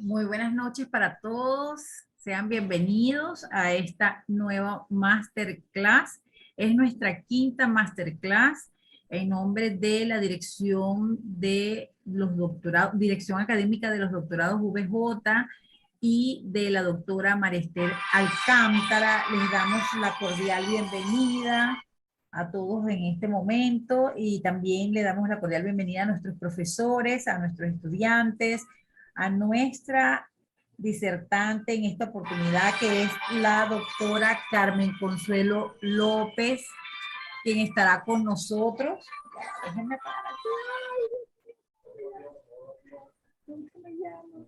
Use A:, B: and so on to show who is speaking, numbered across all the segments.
A: Muy buenas noches para todos. Sean bienvenidos a esta nueva masterclass. Es nuestra quinta masterclass en nombre de la Dirección de los Doctorados, Dirección Académica de los Doctorados VJ y de la doctora Marester Alcántara. Les damos la cordial bienvenida a todos en este momento y también le damos la cordial bienvenida a nuestros profesores, a nuestros estudiantes, a nuestra disertante en esta oportunidad, que es la doctora Carmen Consuelo López, quien estará con nosotros. Déjenme parar aquí. ¿Cómo se me llama?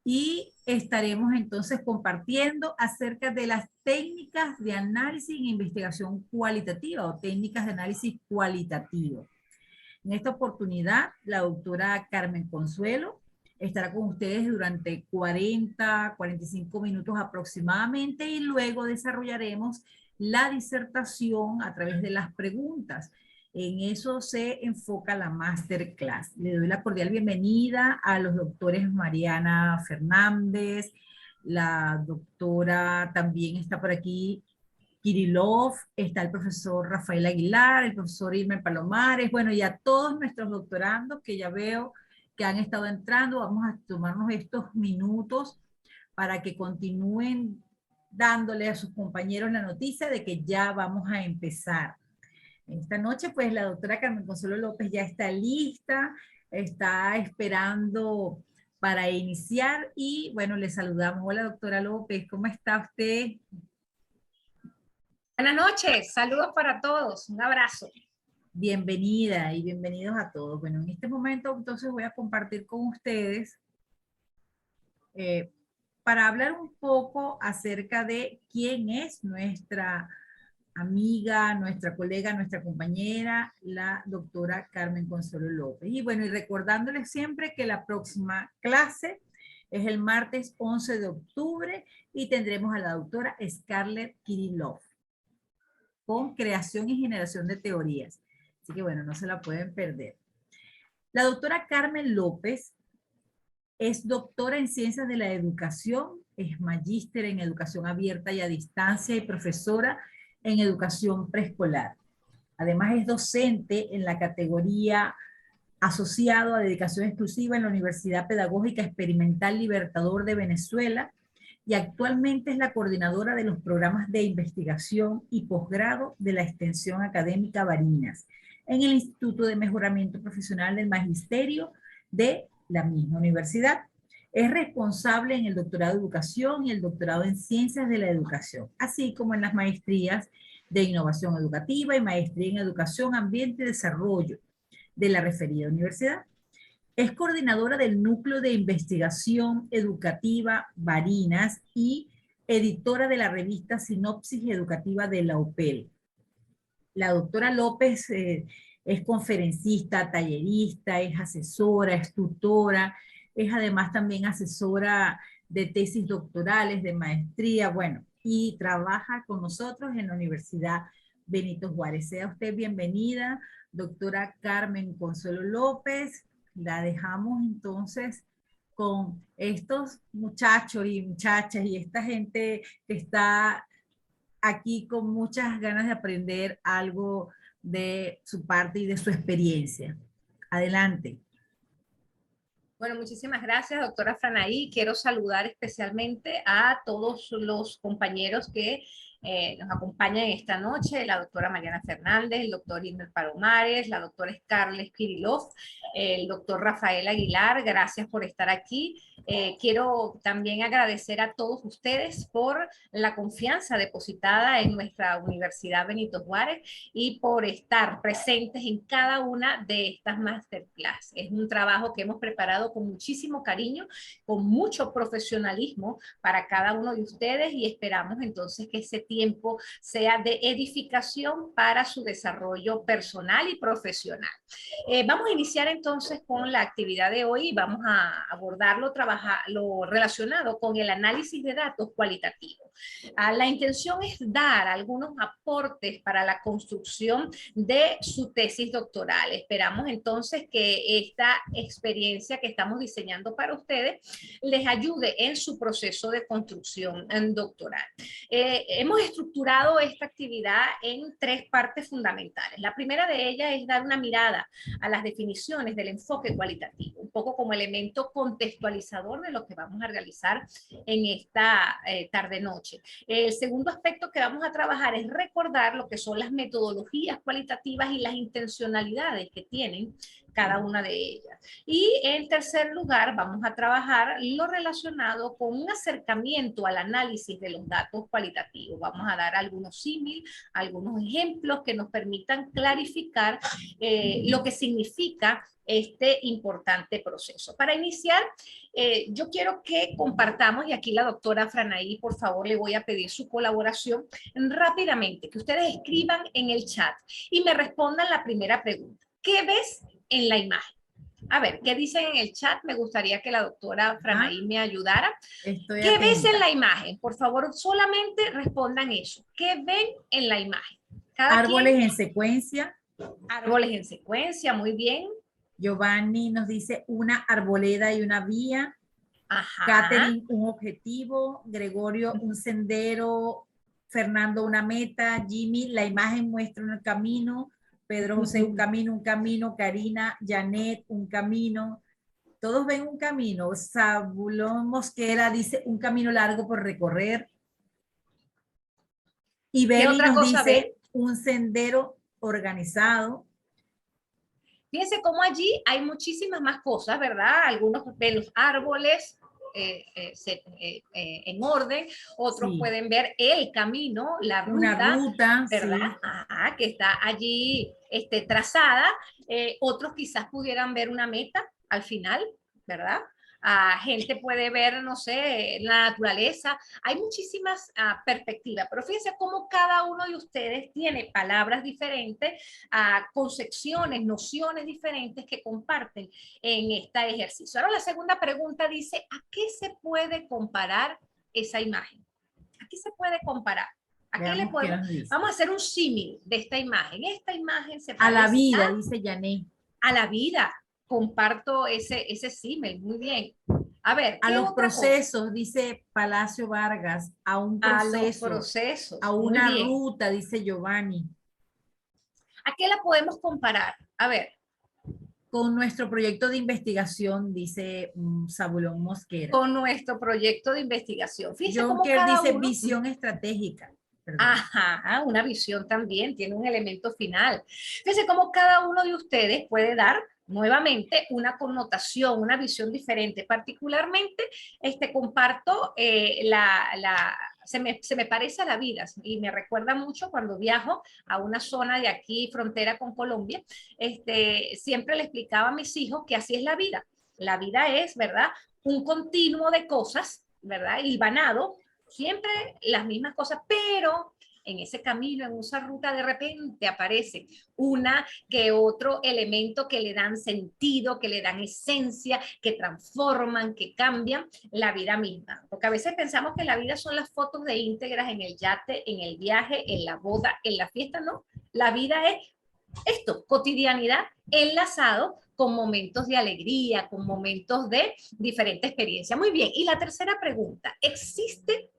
A: Y estaremos entonces compartiendo acerca de las técnicas de análisis e investigación cualitativa o técnicas de análisis cualitativo. En esta oportunidad, la doctora Carmen Consuelo estará con ustedes durante 45 minutos aproximadamente y luego desarrollaremos la disertación a través de las preguntas. En eso se enfoca la masterclass. Le doy la cordial bienvenida a los doctores Mariana Fernández, la doctora también está por aquí Kirillov, está el profesor Rafael Aguilar, el profesor Irmer Palomares, bueno, y a todos nuestros doctorandos que ya veo que han estado entrando. Vamos a tomarnos estos minutos para que continúen dándole a sus compañeros la noticia de que ya vamos a empezar. Esta noche, pues, la doctora Carmen Consuelo López ya está lista, está esperando para iniciar y, bueno, le saludamos. Hola, doctora López, ¿cómo está usted?
B: Buenas noches, saludos para todos, un abrazo.
A: Bienvenida y bienvenidos a todos. Bueno, en este momento entonces voy a compartir con ustedes para hablar un poco acerca de quién es nuestra amiga, nuestra colega, nuestra compañera, la doctora Carmen Consuelo López. Y bueno, y recordándoles siempre que la próxima clase es el martes 11 de octubre y tendremos a la doctora Scarlett Kirillov con creación y generación de teorías. Así que bueno, no se la pueden perder. La doctora Carmen López es doctora en Ciencias de la Educación, es magíster en Educación Abierta y a Distancia y profesora en Educación Preescolar. Además es docente en la categoría asociado a dedicación exclusiva en la Universidad Pedagógica Experimental Libertador de Venezuela y actualmente es la coordinadora de los programas de investigación y posgrado de la extensión académica Barinas en el Instituto de Mejoramiento Profesional del Magisterio de la misma universidad. Es responsable en el doctorado de educación y el doctorado en ciencias de la educación, así como en las maestrías de innovación educativa y maestría en educación, ambiente y desarrollo de la referida universidad. Es coordinadora del Núcleo de Investigación Educativa Barinas y editora de la revista Sinopsis Educativa de la UPEL. La doctora López es conferencista, tallerista, es asesora, es tutora, es además también asesora de tesis doctorales, de maestría, bueno, y trabaja con nosotros en la Universidad Benito Juárez. Sea usted bienvenida, doctora Carmen Consuelo López. La dejamos entonces con estos muchachos y muchachas y esta gente que está aquí con muchas ganas de aprender algo de su parte y de su experiencia. Adelante.
B: Bueno, muchísimas gracias, doctora Franaí. Quiero saludar especialmente a todos los compañeros que nos acompañan esta noche, la doctora Mariana Fernández, el doctor Irmer Palomares, la doctora Scarlett Kirillov, el doctor Rafael Aguilar, gracias por estar aquí. Quiero también agradecer a todos ustedes por la confianza depositada en nuestra Universidad Benito Juárez y por estar presentes en cada una de estas masterclass. Es un trabajo que hemos preparado con muchísimo cariño, con mucho profesionalismo para cada uno de ustedes y esperamos entonces que ese tiempo sea de edificación para su desarrollo personal y profesional. Vamos a iniciar entonces con la actividad de hoy y vamos a abordarlo trabajando lo relacionado con el análisis de datos cualitativos. La intención es dar algunos aportes para la construcción de su tesis doctoral. Esperamos entonces que esta experiencia que estamos diseñando para ustedes les ayude en su proceso de construcción doctoral. Hemos estructurado esta actividad en 3 partes fundamentales. La primera de ellas es dar una mirada a las definiciones del enfoque cualitativo, un poco como elemento contextualizador de lo que vamos a realizar en esta tarde-noche. El segundo aspecto que vamos a trabajar es recordar lo que son las metodologías cualitativas y las intencionalidades que tienen cada una de ellas. Y en tercer lugar, vamos a trabajar lo relacionado con un acercamiento al análisis de los datos cualitativos. Vamos a dar algunos símiles, algunos ejemplos que nos permitan clarificar lo que significa este importante proceso. Para iniciar, yo quiero que compartamos, y aquí la doctora Franaí, por favor, le voy a pedir su colaboración rápidamente, que ustedes escriban en el chat y me respondan la primera pregunta. ¿Qué ves en la imagen? A ver, ¿qué dicen en el chat? Me gustaría que la doctora Franaí me ayudara. ¿Qué ves en la imagen? Por favor, solamente respondan eso. ¿Qué ven en la imagen?
A: Árboles en secuencia.
B: Árboles en secuencia, muy bien.
A: Giovanni nos dice una arboleda y una vía.
B: Ajá.
A: Catherine, un objetivo. Gregorio, un sendero. Fernando, una meta. Jimmy, la imagen muestra un camino. Pedro José, un camino. Karina, Janet, un camino. Todos ven un camino. Zabulón Mosquera dice un camino largo por recorrer. Y Beli nos dice un sendero organizado.
B: Fíjense cómo allí hay muchísimas más cosas, ¿verdad? Algunos ven los árboles en orden, otros pueden ver el camino, la ruta,
A: una ruta,
B: ¿verdad? Sí. Ajá, que está allí trazada. Otros quizás pudieran ver una meta al final, ¿verdad? Gente puede ver, no sé, la naturaleza. Hay muchísimas perspectivas, pero fíjense cómo cada uno de ustedes tiene palabras diferentes, concepciones, nociones diferentes que comparten en este ejercicio. Ahora la segunda pregunta dice, ¿a qué se puede comparar esa imagen? ¿A qué se puede comparar? ¿A qué le podemos? Vamos a hacer un símil de esta imagen. Esta imagen se parece
A: a la vida, dice Janet.
B: A la vida. Comparto ese símil, muy bien. A ver,
A: a los procesos, cosa? Dice Palacio Vargas, a un proceso,
B: a los procesos,
A: a una ruta, dice Giovanni.
B: ¿A qué la podemos comparar? A ver.
A: Con nuestro proyecto de investigación, dice Zabulón Mosquera.
B: Con nuestro proyecto de investigación.
A: Fíjense cómo cada dice uno, visión estratégica.
B: Perdón. Ajá, una visión también, tiene un elemento final. Fíjense cómo cada uno de ustedes puede dar nuevamente una connotación, una visión diferente. Particularmente, comparto se me parece a la vida y me recuerda mucho cuando viajo a una zona de aquí, frontera con Colombia, siempre le explicaba a mis hijos que así es la vida. La vida es, ¿verdad? Un continuo de cosas, ¿verdad? Hilvanado, siempre las mismas cosas, pero en ese camino, en esa ruta, de repente aparece una que otro elemento que le dan sentido, que le dan esencia, que transforman, que cambian la vida misma. Porque a veces pensamos que la vida son las fotos de íntegras en el yate, en el viaje, en la boda, en la fiesta, no. La vida es esto, cotidianidad enlazado con momentos de alegría, con momentos de diferente experiencia. Muy bien, y la tercera pregunta, ¿existe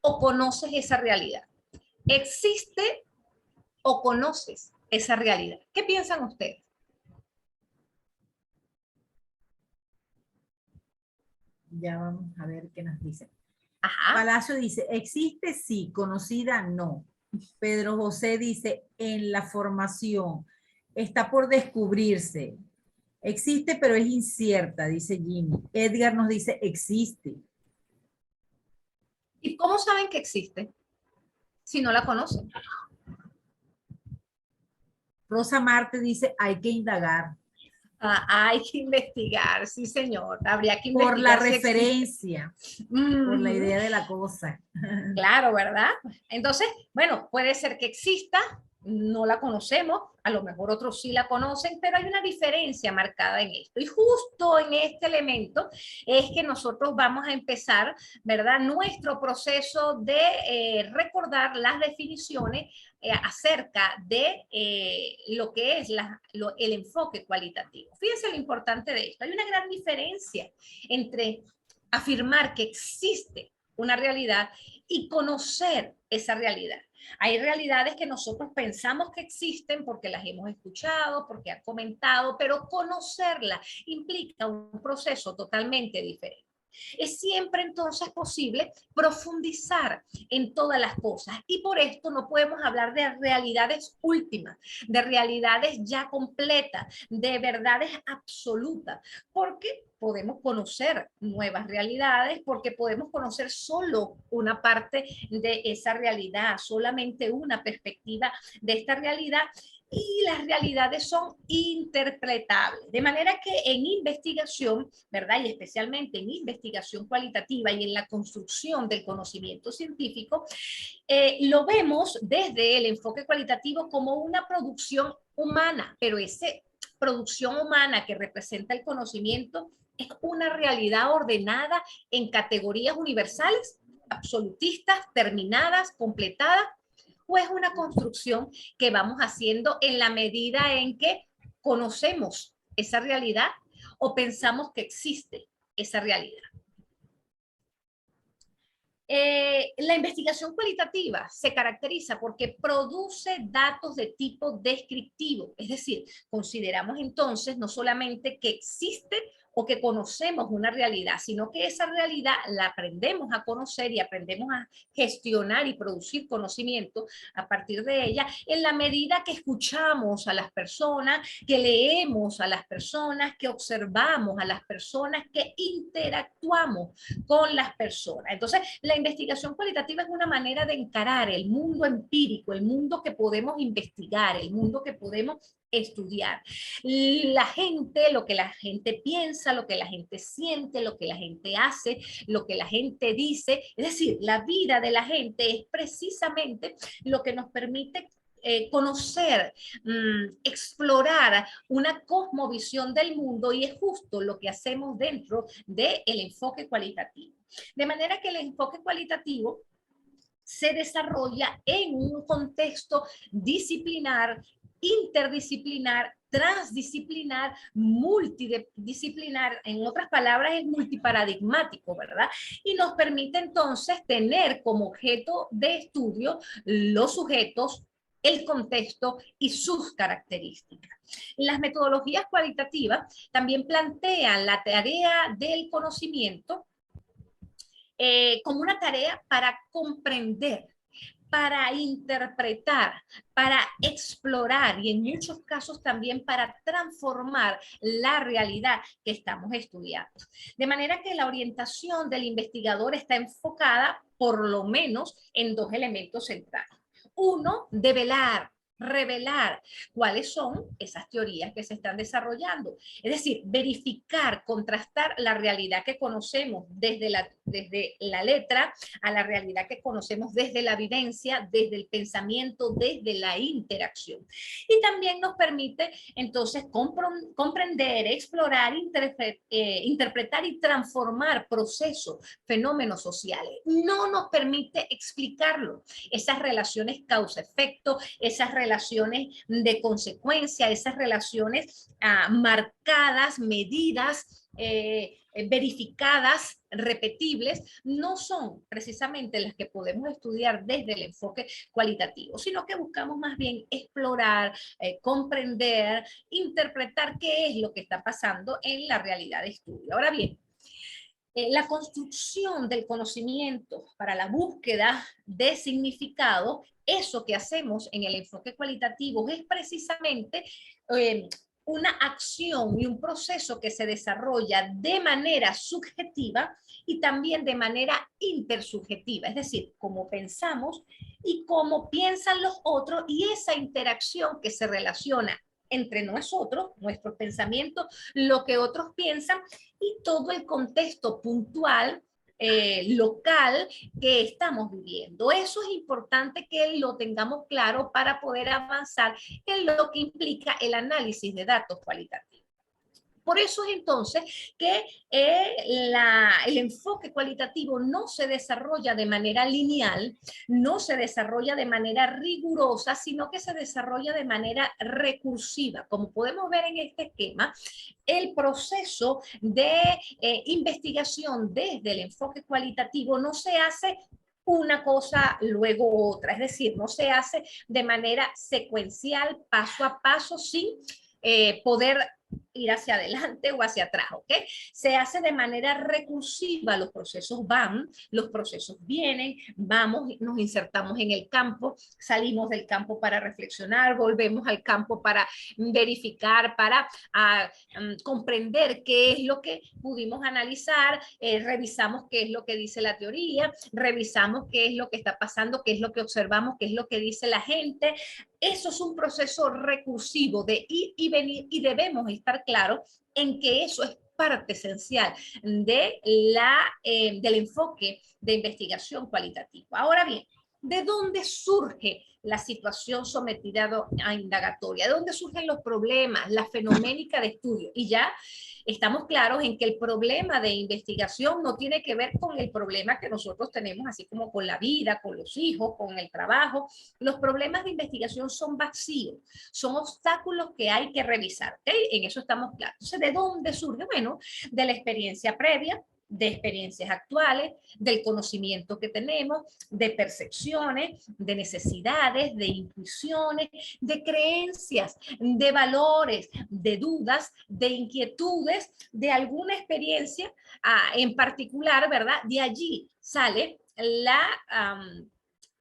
B: o conoces esa realidad? ¿Existe o conoces esa realidad? ¿Qué piensan ustedes?
A: Ya vamos a ver qué nos dice.
B: Ajá.
A: Palacio dice, existe sí, conocida no. Pedro José dice, en la formación, está por descubrirse. Existe, pero es incierta, dice Jimmy. Edgar nos dice, existe.
B: ¿Y cómo saben que existe? Si no la conocen.
A: Rosa Marte dice, hay que indagar.
B: Hay que investigar, sí señor, habría que investigar.
A: Por la referencia, por la idea de la cosa.
B: Claro, ¿verdad? Entonces, bueno, puede ser que exista, no la conocemos, a lo mejor otros sí la conocen, pero hay una diferencia marcada en esto. Y justo en este elemento es que nosotros vamos a empezar, ¿verdad?, nuestro proceso de recordar las definiciones acerca de lo que es el enfoque cualitativo. Fíjense lo importante de esto. Hay una gran diferencia entre afirmar que existe una realidad y conocer esa realidad. Hay realidades que nosotros pensamos que existen porque las hemos escuchado, porque han comentado, pero conocerla implica un proceso totalmente diferente. Es siempre entonces posible profundizar en todas las cosas y por esto no podemos hablar de realidades últimas, de realidades ya completas, de verdades absolutas, porque podemos conocer nuevas realidades, porque podemos conocer solo una parte de esa realidad, solamente una perspectiva de esta realidad, y las realidades son interpretables. De manera que en investigación, ¿verdad? Y especialmente en investigación cualitativa y en la construcción del conocimiento científico, lo vemos desde el enfoque cualitativo como una producción humana, pero esa producción humana que representa el conocimiento es una realidad ordenada en categorías universales, absolutistas, terminadas, completadas, o es una construcción que vamos haciendo en la medida en que conocemos esa realidad o pensamos que existe esa realidad. La investigación cualitativa se caracteriza porque produce datos de tipo descriptivo, es decir, consideramos entonces no solamente que existe o que conocemos una realidad, sino que esa realidad la aprendemos a conocer y aprendemos a gestionar y producir conocimiento a partir de ella en la medida que escuchamos a las personas, que leemos a las personas, que observamos a las personas, que interactuamos con las personas. Entonces, la investigación cualitativa es una manera de encarar el mundo empírico, el mundo que podemos investigar, el mundo que podemos estudiar. La gente, lo que la gente piensa, lo que la gente siente, lo que la gente hace, lo que la gente dice, es decir, la vida de la gente es precisamente lo que nos permite conocer, explorar una cosmovisión del mundo, y es justo lo que hacemos dentro del enfoque cualitativo. De manera que el enfoque cualitativo se desarrolla en un contexto disciplinar, interdisciplinar, transdisciplinar, multidisciplinar, en otras palabras es multiparadigmático, ¿verdad? Y nos permite entonces tener como objeto de estudio los sujetos, el contexto y sus características. Las metodologías cualitativas también plantean la tarea del conocimiento como una tarea para comprender, para interpretar, para explorar y en muchos casos también para transformar la realidad que estamos estudiando. De manera que la orientación del investigador está enfocada por lo menos en dos elementos centrales. Uno, develar, revelar cuáles son esas teorías que se están desarrollando. Es decir, verificar, contrastar la realidad que conocemos desde la letra a la realidad que conocemos desde la vivencia, desde el pensamiento, desde la interacción. Y también nos permite entonces comprender, explorar, interpretar y transformar procesos, fenómenos sociales. No nos permite explicarlo. Esas relaciones causa-efecto, esas relaciones de consecuencia, esas relaciones marcadas, medidas, verificadas, repetibles, no son precisamente las que podemos estudiar desde el enfoque cualitativo, sino que buscamos más bien explorar, comprender, interpretar qué es lo que está pasando en la realidad de estudio. Ahora bien, la construcción del conocimiento para la búsqueda de significado, eso que hacemos en el enfoque cualitativo es precisamente una acción y un proceso que se desarrolla de manera subjetiva y también de manera intersubjetiva, es decir, cómo pensamos y cómo piensan los otros, y esa interacción que se relaciona entre nosotros, nuestros pensamientos, lo que otros piensan y todo el contexto puntual local que estamos viviendo. Eso es importante que lo tengamos claro para poder avanzar en lo que implica el análisis de datos cualitativos. Por eso es entonces que el enfoque cualitativo no se desarrolla de manera lineal, no se desarrolla de manera rigurosa, sino que se desarrolla de manera recursiva. Como podemos ver en este esquema, el proceso de investigación desde el enfoque cualitativo no se hace una cosa, luego otra, es decir, no se hace de manera secuencial, paso a paso, sin poder ir hacia adelante o hacia atrás, ¿ok? Se hace de manera recursiva, los procesos van, los procesos vienen, vamos, nos insertamos en el campo, salimos del campo para reflexionar, volvemos al campo para verificar, para comprender qué es lo que pudimos analizar, revisamos qué es lo que dice la teoría, revisamos qué es lo que está pasando, qué es lo que observamos, qué es lo que dice la gente. Eso es un proceso recursivo de ir y venir, y debemos estar claros en que eso es parte esencial de del enfoque de investigación cualitativa. Ahora bien, ¿de dónde surge la situación sometida a indagatoria? ¿De dónde surgen los problemas, la fenoménica de estudio? Y ya estamos claros en que el problema de investigación no tiene que ver con el problema que nosotros tenemos, así como con la vida, con los hijos, con el trabajo. Los problemas de investigación son vacíos, son obstáculos que hay que revisar, ¿ok? En eso estamos claros. Entonces, ¿de dónde surge? Bueno, de la experiencia previa, de experiencias actuales, del conocimiento que tenemos, de percepciones, de necesidades, de intuiciones, de creencias, de valores, de dudas, de inquietudes, de alguna experiencia en particular, ¿verdad? De allí sale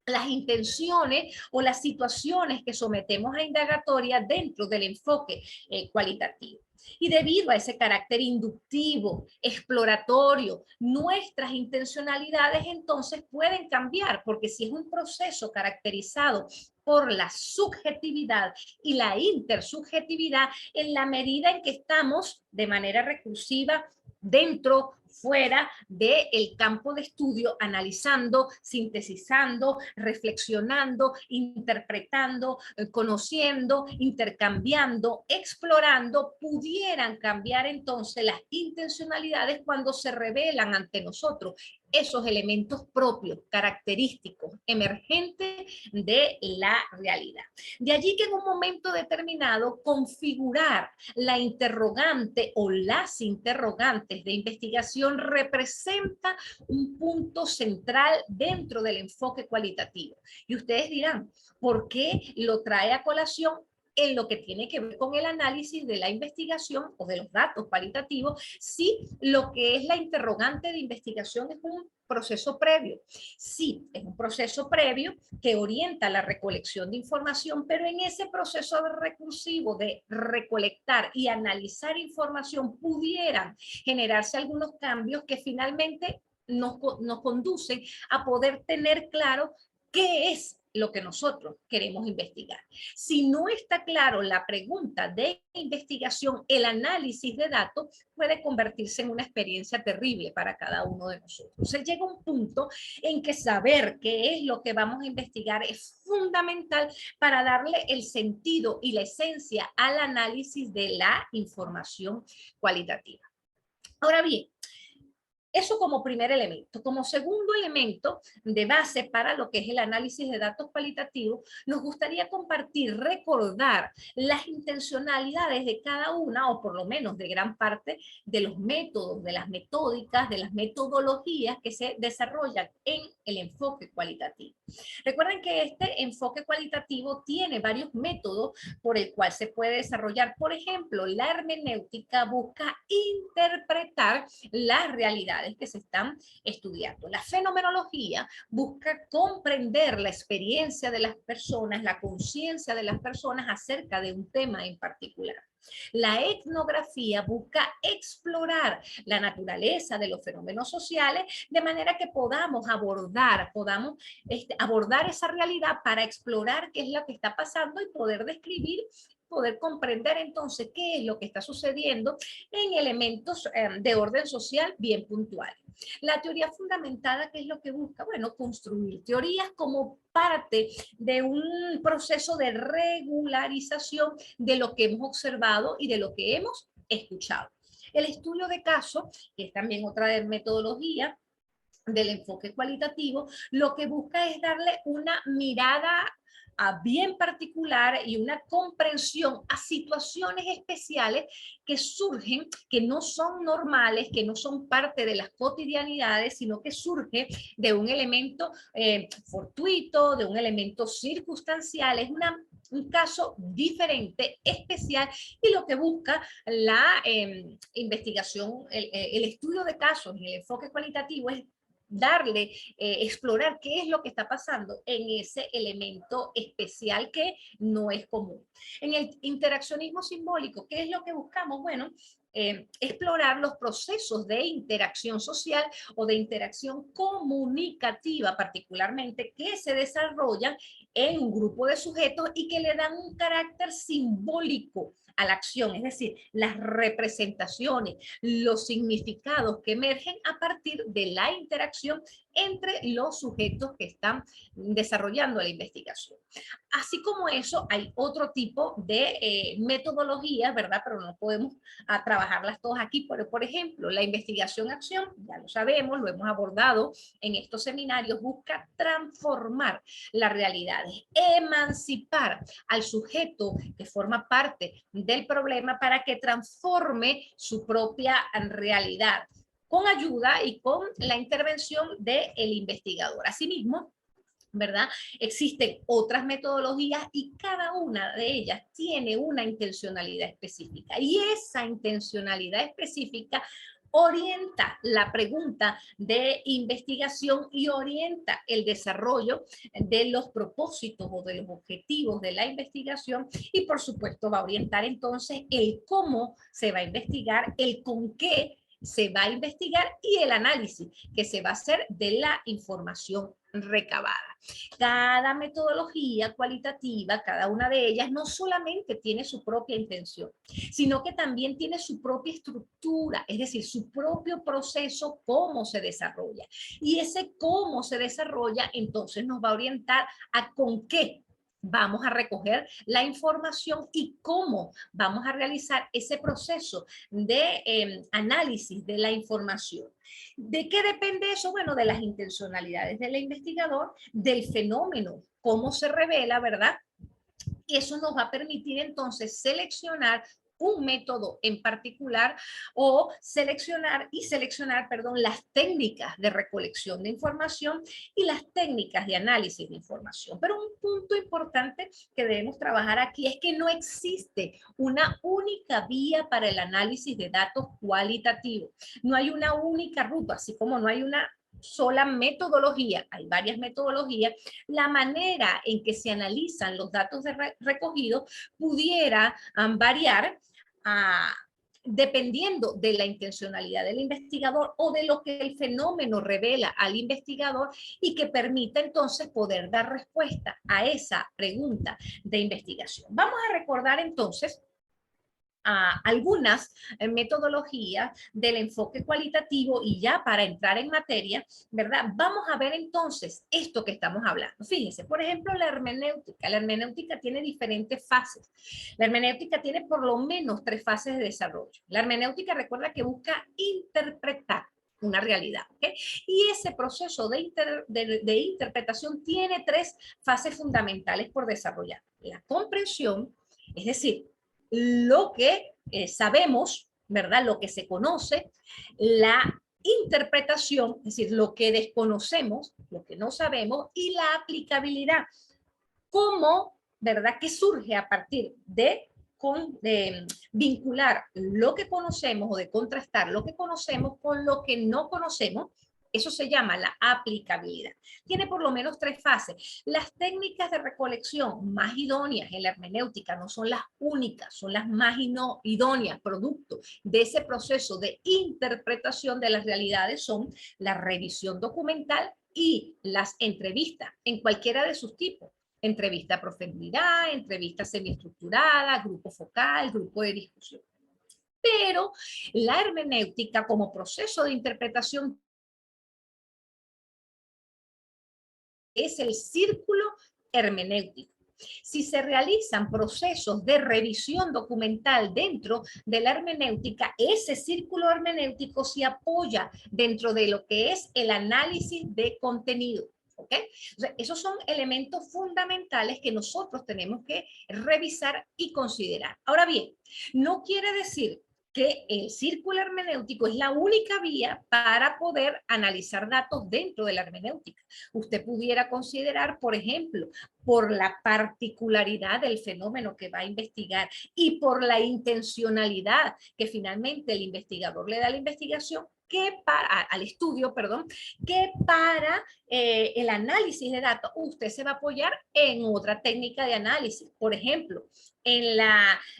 B: las intenciones o las situaciones que sometemos a indagatoria dentro del enfoque cualitativo. Y debido a ese carácter inductivo, exploratorio, nuestras intencionalidades entonces pueden cambiar, porque si es un proceso caracterizado por la subjetividad y la intersubjetividad, en la medida en que estamos de manera recursiva dentro, fuera del campo de estudio, analizando, sintetizando, reflexionando, interpretando, conociendo, intercambiando, explorando, pudieran cambiar entonces las intencionalidades cuando se revelan ante nosotros esos elementos propios, característicos, emergentes de la realidad. De allí que en un momento determinado configurar la interrogante o las interrogantes de investigación representa un punto central dentro del enfoque cualitativo. Y ustedes dirán, ¿por qué lo trae a colación en lo que tiene que ver con el análisis de la investigación o de los datos cualitativos, si lo que es la interrogante de investigación es un proceso previo? Sí, es un proceso previo que orienta la recolección de información, pero en ese proceso recursivo de recolectar y analizar información pudieran generarse algunos cambios que finalmente nos conducen a poder tener claro qué es lo que nosotros queremos investigar. Si no está claro la pregunta de investigación, el análisis de datos puede convertirse en una experiencia terrible para cada uno de nosotros. Entonces llega un punto en que saber qué es lo que vamos a investigar es fundamental para darle el sentido y la esencia al análisis de la información cualitativa. Ahora bien, eso como primer elemento. Como segundo elemento de base para lo que es el análisis de datos cualitativos, nos gustaría compartir, recordar las intencionalidades de cada una, o por lo menos de gran parte de los métodos, de las metódicas, de las metodologías que se desarrollan en el enfoque cualitativo. Recuerden que este enfoque cualitativo tiene varios métodos por el cual se puede desarrollar. Por ejemplo, la hermenéutica busca interpretar las realidades que se están estudiando. La fenomenología busca comprender la experiencia de las personas, la conciencia de las personas acerca de un tema en particular. La etnografía busca explorar la naturaleza de los fenómenos sociales de manera que podamos abordar esa realidad para explorar qué es lo que está pasando y poder describir poder comprender entonces qué es lo que está sucediendo en elementos de orden social bien puntuales. La teoría fundamentada, ¿qué es lo que busca? Bueno, construir teorías como parte de un proceso de regularización de lo que hemos observado y de lo que hemos escuchado. El estudio de caso, que es también otra metodología del enfoque cualitativo, lo que busca es darle una mirada bien particular y una comprensión a situaciones especiales que surgen, que no son normales, que no son parte de las cotidianidades, sino que surge de un elemento fortuito, de un elemento circunstancial. Es un caso diferente, especial, y lo que busca la investigación, el estudio de casos en el enfoque cualitativo es darle, explorar qué es lo que está pasando en ese elemento especial que no es común. En el interaccionismo simbólico, ¿qué es lo que buscamos? Bueno, explorar los procesos de interacción social o de interacción comunicativa, particularmente, que se desarrollan en un grupo de sujetos y que le dan un carácter simbólico a la acción, es decir, las representaciones, los significados que emergen a partir de la interacción entre los sujetos que están desarrollando la investigación. Así como eso, hay otro tipo de metodologías, ¿verdad? Pero no podemos trabajarlas todas aquí. Por ejemplo, la investigación-acción, ya lo sabemos, lo hemos abordado en estos seminarios, busca transformar las realidades, emancipar al sujeto que forma parte del problema para que transforme su propia realidad, con ayuda y con la intervención del investigador. Asimismo, ¿verdad? Existen otras metodologías y cada una de ellas tiene una intencionalidad específica. Y esa intencionalidad específica orienta la pregunta de investigación y orienta el desarrollo de los propósitos o de los objetivos de la investigación, y por supuesto va a orientar entonces el cómo se va a investigar, el con qué se va a investigar y el análisis que se va a hacer de la información recabada. Cada metodología cualitativa, cada una de ellas, no solamente tiene su propia intención, sino que también tiene su propia estructura, es decir, su propio proceso, cómo se desarrolla. Y ese cómo se desarrolla, entonces nos va a orientar a con qué vamos a recoger la información y cómo vamos a realizar ese proceso de análisis de la información. ¿De qué depende eso? Bueno, de las intencionalidades del investigador, del fenómeno, cómo se revela, ¿verdad? Y eso nos va a permitir entonces seleccionar un método en particular o seleccionar, perdón, las técnicas de recolección de información y las técnicas de análisis de información. Pero un punto importante que debemos trabajar aquí es que no existe una única vía para el análisis de datos cualitativos. No hay una única ruta, así como no hay una sola metodología, hay varias metodologías. La manera en que se analizan los datos recogidos pudiera variar dependiendo de la intencionalidad del investigador o de lo que el fenómeno revela al investigador, y que permita entonces poder dar respuesta a esa pregunta de investigación. Vamos a recordar entonces algunas metodologías del enfoque cualitativo, y ya para entrar en materia, ¿verdad? Vamos a ver entonces esto que estamos hablando. Fíjense, por ejemplo, la hermenéutica. La hermenéutica tiene diferentes fases. La hermenéutica tiene por lo menos 3 fases de desarrollo. La hermenéutica, recuerda que busca interpretar una realidad, ¿ok? Y ese proceso de interpretación tiene 3 fases fundamentales por desarrollar. La comprensión, es decir, lo que sabemos, ¿verdad? Lo que se conoce, la interpretación, es decir, lo que desconocemos, lo que no sabemos, y la aplicabilidad. ¿Cómo, verdad? Que surge a partir de vincular lo que conocemos o de contrastar lo que conocemos con lo que no conocemos. Eso se llama la aplicabilidad. Tiene por lo menos 3 fases. Las técnicas de recolección más idóneas en la hermenéutica no son las únicas, son las más idóneas, producto de ese proceso de interpretación de las realidades, son la revisión documental y las entrevistas en cualquiera de sus tipos. entrevista a profundidad, entrevista semiestructurada, grupo focal, grupo de discusión. Pero la hermenéutica como proceso de interpretación es el círculo hermenéutico. Si se realizan procesos de revisión documental dentro de la hermenéutica, ese círculo hermenéutico se apoya dentro de lo que es el análisis de contenido. ¿Okay? O sea, esos son elementos fundamentales que nosotros tenemos que revisar y considerar. Ahora bien, no quiere decir que el círculo hermenéutico es la única vía para poder analizar datos dentro de la hermenéutica. Usted pudiera considerar, por ejemplo, por la particularidad del fenómeno que va a investigar y por la intencionalidad que finalmente el investigador le da a la investigación, al estudio, perdón, que para el análisis de datos usted se va a apoyar en otra técnica de análisis. Por ejemplo, en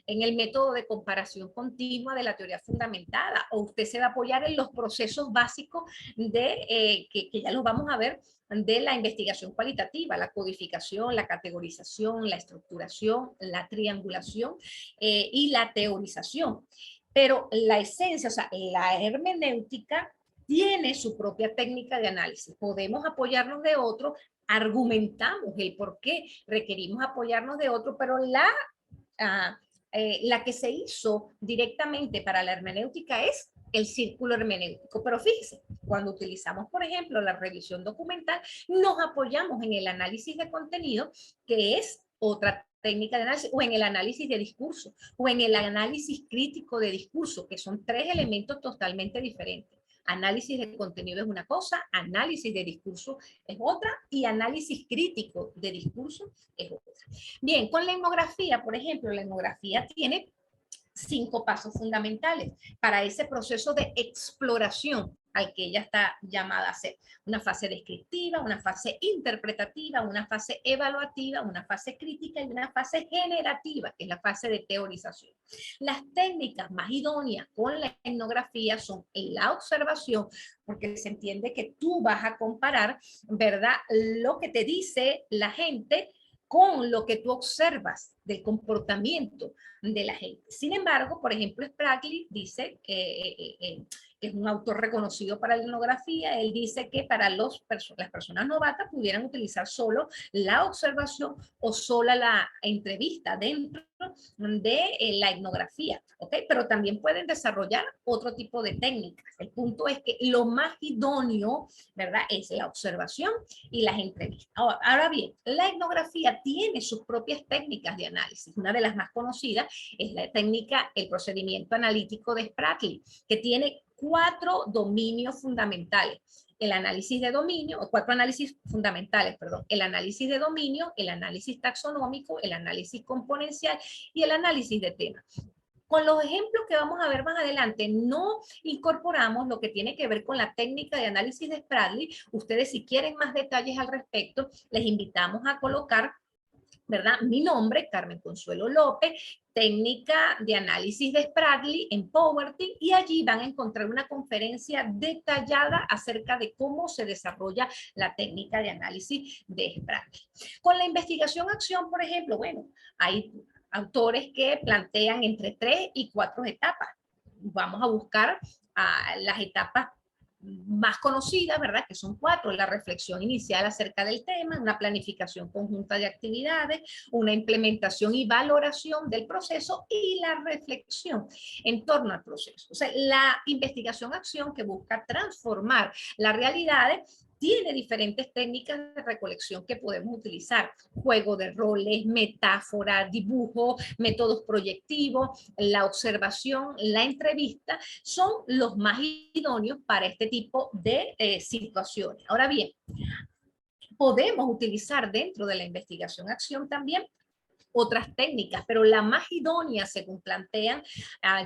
B: el método de comparación continua de la teoría fundamentada, o usted se va a apoyar en los procesos básicos que ya los vamos a ver, de la investigación cualitativa, la codificación, la categorización, la estructuración, la triangulación y la teorización. Pero la esencia, o sea, la hermenéutica tiene su propia técnica de análisis. Podemos apoyarnos de otro, argumentamos el por qué requerimos apoyarnos de otro, pero la que se hizo directamente para la hermenéutica es el círculo hermenéutico. Pero fíjese, cuando utilizamos, por ejemplo, la revisión documental, nos apoyamos en el análisis de contenido, que es otra técnica de análisis, o en el análisis de discurso, o en el análisis crítico de discurso, que son tres elementos totalmente diferentes. Análisis de contenido es una cosa, análisis de discurso es otra, y análisis crítico de discurso es otra. Bien, con la etnografía, por ejemplo, la etnografía tiene 5 pasos fundamentales para ese proceso de exploración al que ella está llamada a hacer. Una fase descriptiva, una fase interpretativa, una fase evaluativa, una fase crítica y una fase generativa, que es la fase de teorización. Las técnicas más idóneas con la etnografía son la observación, porque se entiende que tú vas a comparar, ¿verdad?, lo que te dice la gente con lo que tú observas del comportamiento de la gente. Sin embargo, por ejemplo, Spratley dice que es un autor reconocido para la etnografía. Él dice que para las personas novatas pudieran utilizar solo la observación o sola la entrevista dentro de la etnografía, ¿ok? Pero también pueden desarrollar otro tipo de técnicas. El punto es que lo más idóneo, ¿verdad?, es la observación y las entrevistas. Ahora bien, la etnografía tiene sus propias técnicas de análisis. Una de las más conocidas es la técnica, el procedimiento analítico de Spratley, que tiene 4 dominios fundamentales. El análisis de dominio, o 4 análisis fundamentales, perdón. El análisis de dominio, el análisis taxonómico, el análisis componencial y el análisis de tema. Con los ejemplos que vamos a ver más adelante, no incorporamos lo que tiene que ver con la técnica de análisis de Spratley. Ustedes, si quieren más detalles al respecto, les invitamos a colocar, ¿verdad?, mi nombre, Carmen Consuelo López, técnica de análisis de Spratley en Powerteam, y allí van a encontrar una conferencia detallada acerca de cómo se desarrolla la técnica de análisis de Spratley. Con la investigación-acción, por ejemplo, bueno, hay autores que plantean entre 3 y 4 etapas. Vamos a buscar las etapas más conocidas, ¿verdad?, que son 4: la reflexión inicial acerca del tema, una planificación conjunta de actividades, una implementación y valoración del proceso y la reflexión en torno al proceso. O sea, la investigación-acción, que busca transformar las realidades, tiene diferentes técnicas de recolección que podemos utilizar: juego de roles, metáfora, dibujo, métodos proyectivos, la observación, la entrevista, son los más idóneos para este tipo de situaciones. Ahora bien, podemos utilizar dentro de la investigación-acción también otras técnicas, pero la más idónea, según plantean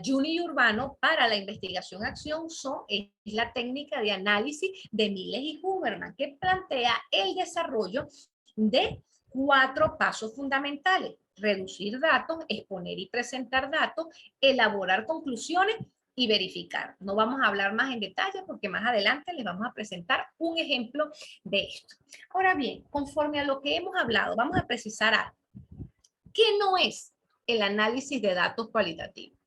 B: Juni y Urbano, para la investigación-acción es la técnica de análisis de Miles y Huberman, que plantea el desarrollo de 4 pasos fundamentales: reducir datos, exponer y presentar datos, elaborar conclusiones y verificar. No vamos a hablar más en detalle porque más adelante les vamos a presentar un ejemplo de esto. Ahora bien, conforme a lo que hemos hablado, vamos a precisar algo. ¿Qué no es el análisis de datos cualitativos?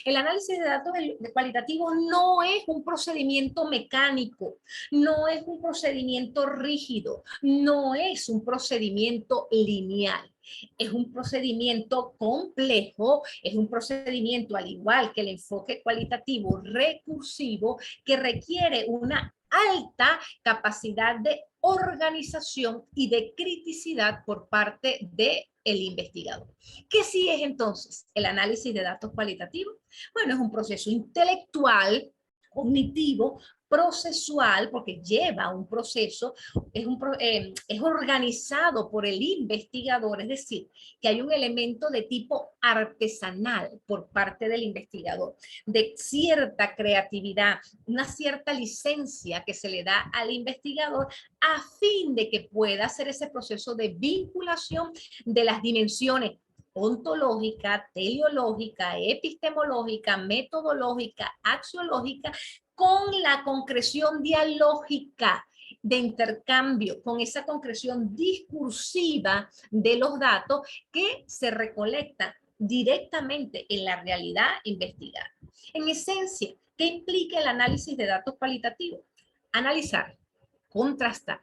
B: El análisis de datos cualitativos no es un procedimiento mecánico, no es un procedimiento rígido, no es un procedimiento lineal. Es un procedimiento complejo, es un procedimiento al igual que el enfoque cualitativo recursivo que requiere una alta capacidad de organización y de criticidad por parte del investigador. ¿Qué sí es entonces el análisis de datos cualitativos? Bueno, es un proceso intelectual, cognitivo, procesual, porque lleva un proceso, es organizado por el investigador, es decir, que hay un elemento de tipo artesanal por parte del investigador, de cierta creatividad, una cierta licencia que se le da al investigador a fin de que pueda hacer ese proceso de vinculación de las dimensiones ontológica, teleológica, epistemológica, metodológica, axiológica, con la concreción dialógica de intercambio, con esa concreción discursiva de los datos que se recolectan directamente en la realidad investigada. En esencia, ¿qué implica el análisis de datos cualitativos? Analizar, contrastar,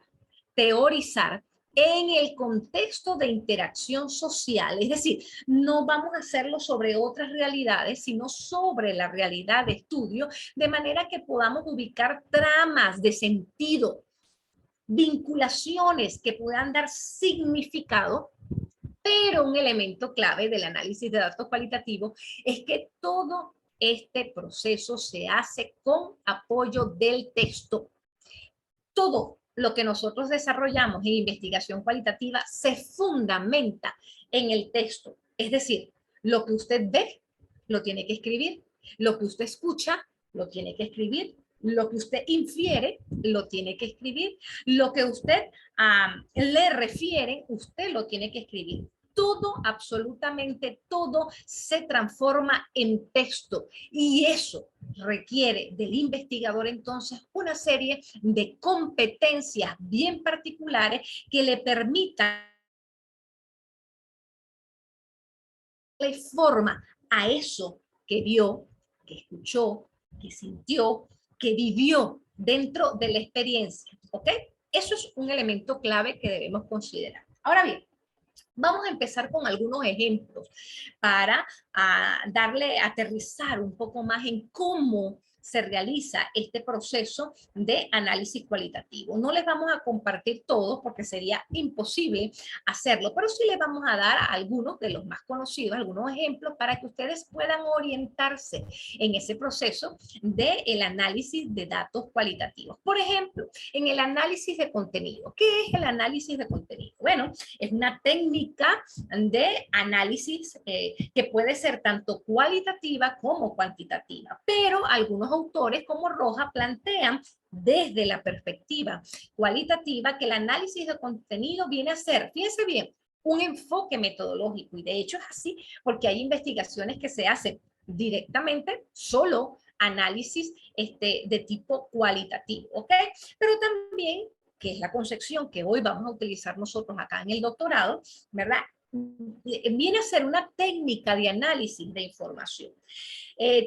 B: teorizar en el contexto de interacción social, es decir, no vamos a hacerlo sobre otras realidades, sino sobre la realidad de estudio, de manera que podamos ubicar tramas de sentido, vinculaciones que puedan dar significado, pero un elemento clave del análisis de datos cualitativos es que todo este proceso se hace con apoyo del texto. Todo lo que nosotros desarrollamos en investigación cualitativa se fundamenta en el texto. Es decir, lo que usted ve, lo tiene que escribir. Lo que usted escucha, lo tiene que escribir. Lo que usted infiere, lo tiene que escribir. Lo que usted le refiere, usted lo tiene que escribir. Todo, absolutamente todo, se transforma en texto. Y eso requiere del investigador entonces una serie de competencias bien particulares que le permitan darle forma a eso que vio, que escuchó, que sintió, que vivió dentro de la experiencia. ¿Ok? Eso es un elemento clave que debemos considerar. Ahora bien, vamos a empezar con algunos ejemplos para darle, aterrizar un poco más en cómo se realiza este proceso de análisis cualitativo. No les vamos a compartir todos porque sería imposible hacerlo, pero sí les vamos a dar algunos de los más conocidos, algunos ejemplos para que ustedes puedan orientarse en ese proceso del análisis de datos cualitativos. Por ejemplo, en el análisis de contenido. ¿Qué es el análisis de contenido? Bueno, es una técnica de análisis que puede ser tanto cualitativa como cuantitativa, pero algunos autores como Roja plantean desde la perspectiva cualitativa que el análisis de contenido viene a ser, fíjense bien, un enfoque metodológico, y de hecho es así porque hay investigaciones que se hacen directamente solo análisis de tipo cualitativo, ¿ok? Pero también, que es la concepción que hoy vamos a utilizar nosotros acá en el doctorado, ¿verdad? Viene a ser una técnica de análisis de información.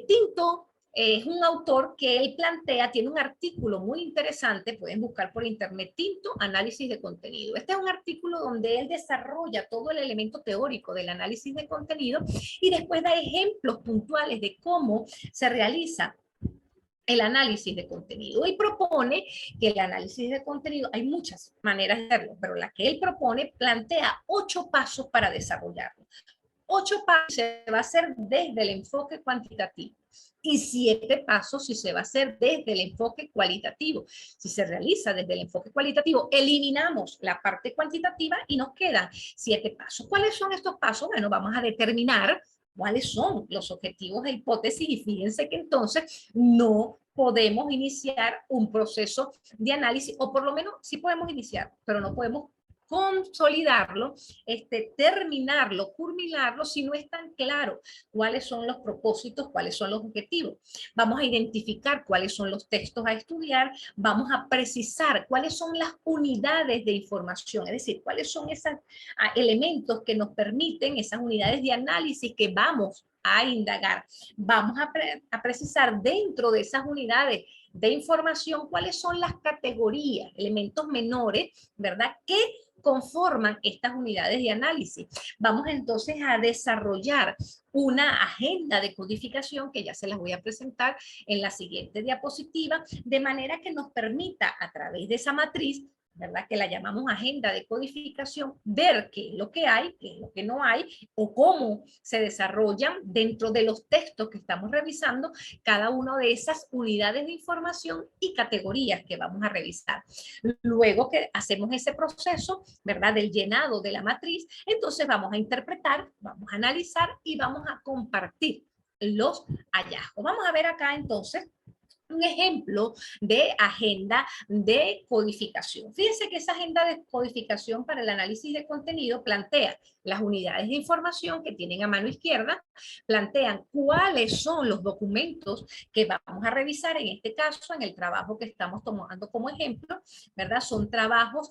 B: Tinto es un autor que él plantea, tiene un artículo muy interesante, pueden buscar por internet, Tinto, análisis de contenido. Este es un artículo donde él desarrolla todo el elemento teórico del análisis de contenido y después da ejemplos puntuales de cómo se realiza el análisis de contenido. Él propone que el análisis de contenido, hay muchas maneras de hacerlo, pero la que él propone plantea 8 pasos para desarrollarlo. 8 pasos se va a hacer desde el enfoque cuantitativo y 7 pasos si se va a hacer desde el enfoque cualitativo. Si se realiza desde el enfoque cualitativo, eliminamos la parte cuantitativa y nos quedan 7 pasos. ¿Cuáles son estos pasos? Bueno, vamos a determinar cuáles son los objetivos de hipótesis y fíjense que entonces no podemos iniciar un proceso de análisis, o por lo menos sí podemos iniciar, pero no podemos consolidarlo, terminarlo, culminarlo, si no es tan claro cuáles son los propósitos, cuáles son los objetivos. Vamos a identificar cuáles son los textos a estudiar, vamos a precisar cuáles son las unidades de información, es decir, cuáles son esos elementos que nos permiten, esas unidades de análisis que vamos a indagar. Vamos a precisar dentro de esas unidades de información cuáles son las categorías, elementos menores, ¿verdad?, que conforman estas unidades de análisis. Vamos entonces a desarrollar una agenda de codificación que ya se las voy a presentar en la siguiente diapositiva, de manera que nos permita a través de esa matriz, ¿verdad?, que la llamamos agenda de codificación, ver qué es lo que hay, qué es lo que no hay, o cómo se desarrollan dentro de los textos que estamos revisando cada una de esas unidades de información y categorías que vamos a revisar. Luego que hacemos ese proceso, ¿verdad?, del llenado de la matriz, entonces vamos a interpretar, vamos a analizar y vamos a compartir los hallazgos. Vamos a ver acá entonces un ejemplo de agenda de codificación. Fíjense que esa agenda de codificación para el análisis de contenido plantea las unidades de información que tienen a mano izquierda, plantean cuáles son los documentos que vamos a revisar, en este caso, en el trabajo que estamos tomando como ejemplo, ¿verdad? Son trabajos,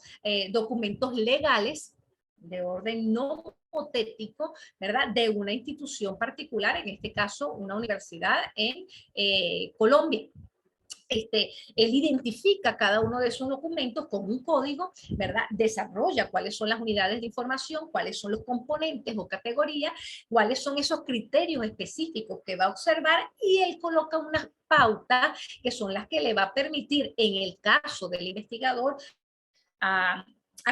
B: documentos legales, de orden no hipotético, ¿verdad?, de una institución particular, en este caso una universidad en Colombia. Él identifica cada uno de esos documentos con un código, ¿verdad? Desarrolla cuáles son las unidades de información, cuáles son los componentes o categorías, cuáles son esos criterios específicos que va a observar, y él coloca unas pautas que son las que le va a permitir, en el caso del investigador, a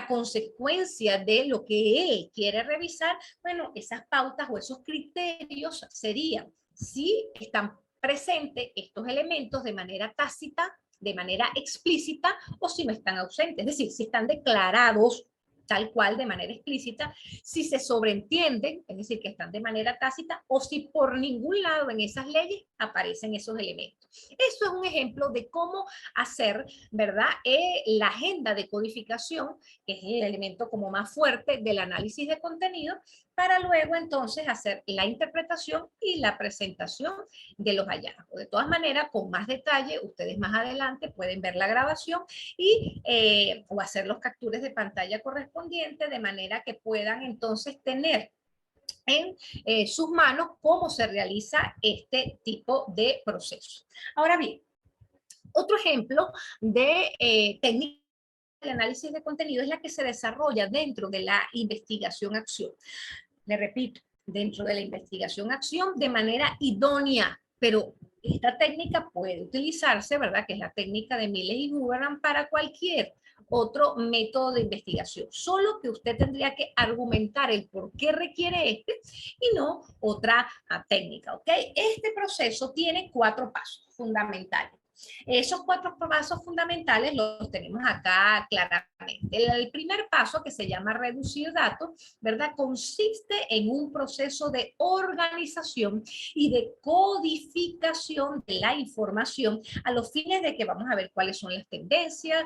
B: consecuencia de lo que él quiere revisar, bueno, esas pautas o esos criterios serían si están presentes estos elementos de manera tácita, de manera explícita, o si no están ausentes, es decir, si están declarados tal cual de manera explícita, si se sobreentienden, es decir, que están de manera tácita, o si por ningún lado en esas leyes aparecen esos elementos. Eso es un ejemplo de cómo hacer, ¿verdad?, la agenda de codificación, que es el elemento como más fuerte del análisis de contenido, para luego entonces hacer la interpretación y la presentación de los hallazgos. De todas maneras, con más detalle, ustedes más adelante pueden ver la grabación y o hacer los capturas de pantalla correspondientes, de manera que puedan entonces tener en sus manos cómo se realiza este tipo de proceso. Ahora bien, otro ejemplo de técnica de análisis de contenido es la que se desarrolla dentro de la investigación-acción. Le repito, dentro de la investigación-acción de manera idónea, pero esta técnica puede utilizarse, ¿verdad?, que es la técnica de Millet y Huberman, para cualquier otro método de investigación, solo que usted tendría que argumentar el por qué requiere y no otra técnica, ¿ok? Este proceso tiene 4 pasos fundamentales. Esos 4 pasos fundamentales los tenemos acá claramente. El primer paso, que se llama reducir datos, ¿verdad?, consiste en un proceso de organización y de codificación de la información, a los fines de que vamos a ver cuáles son las tendencias,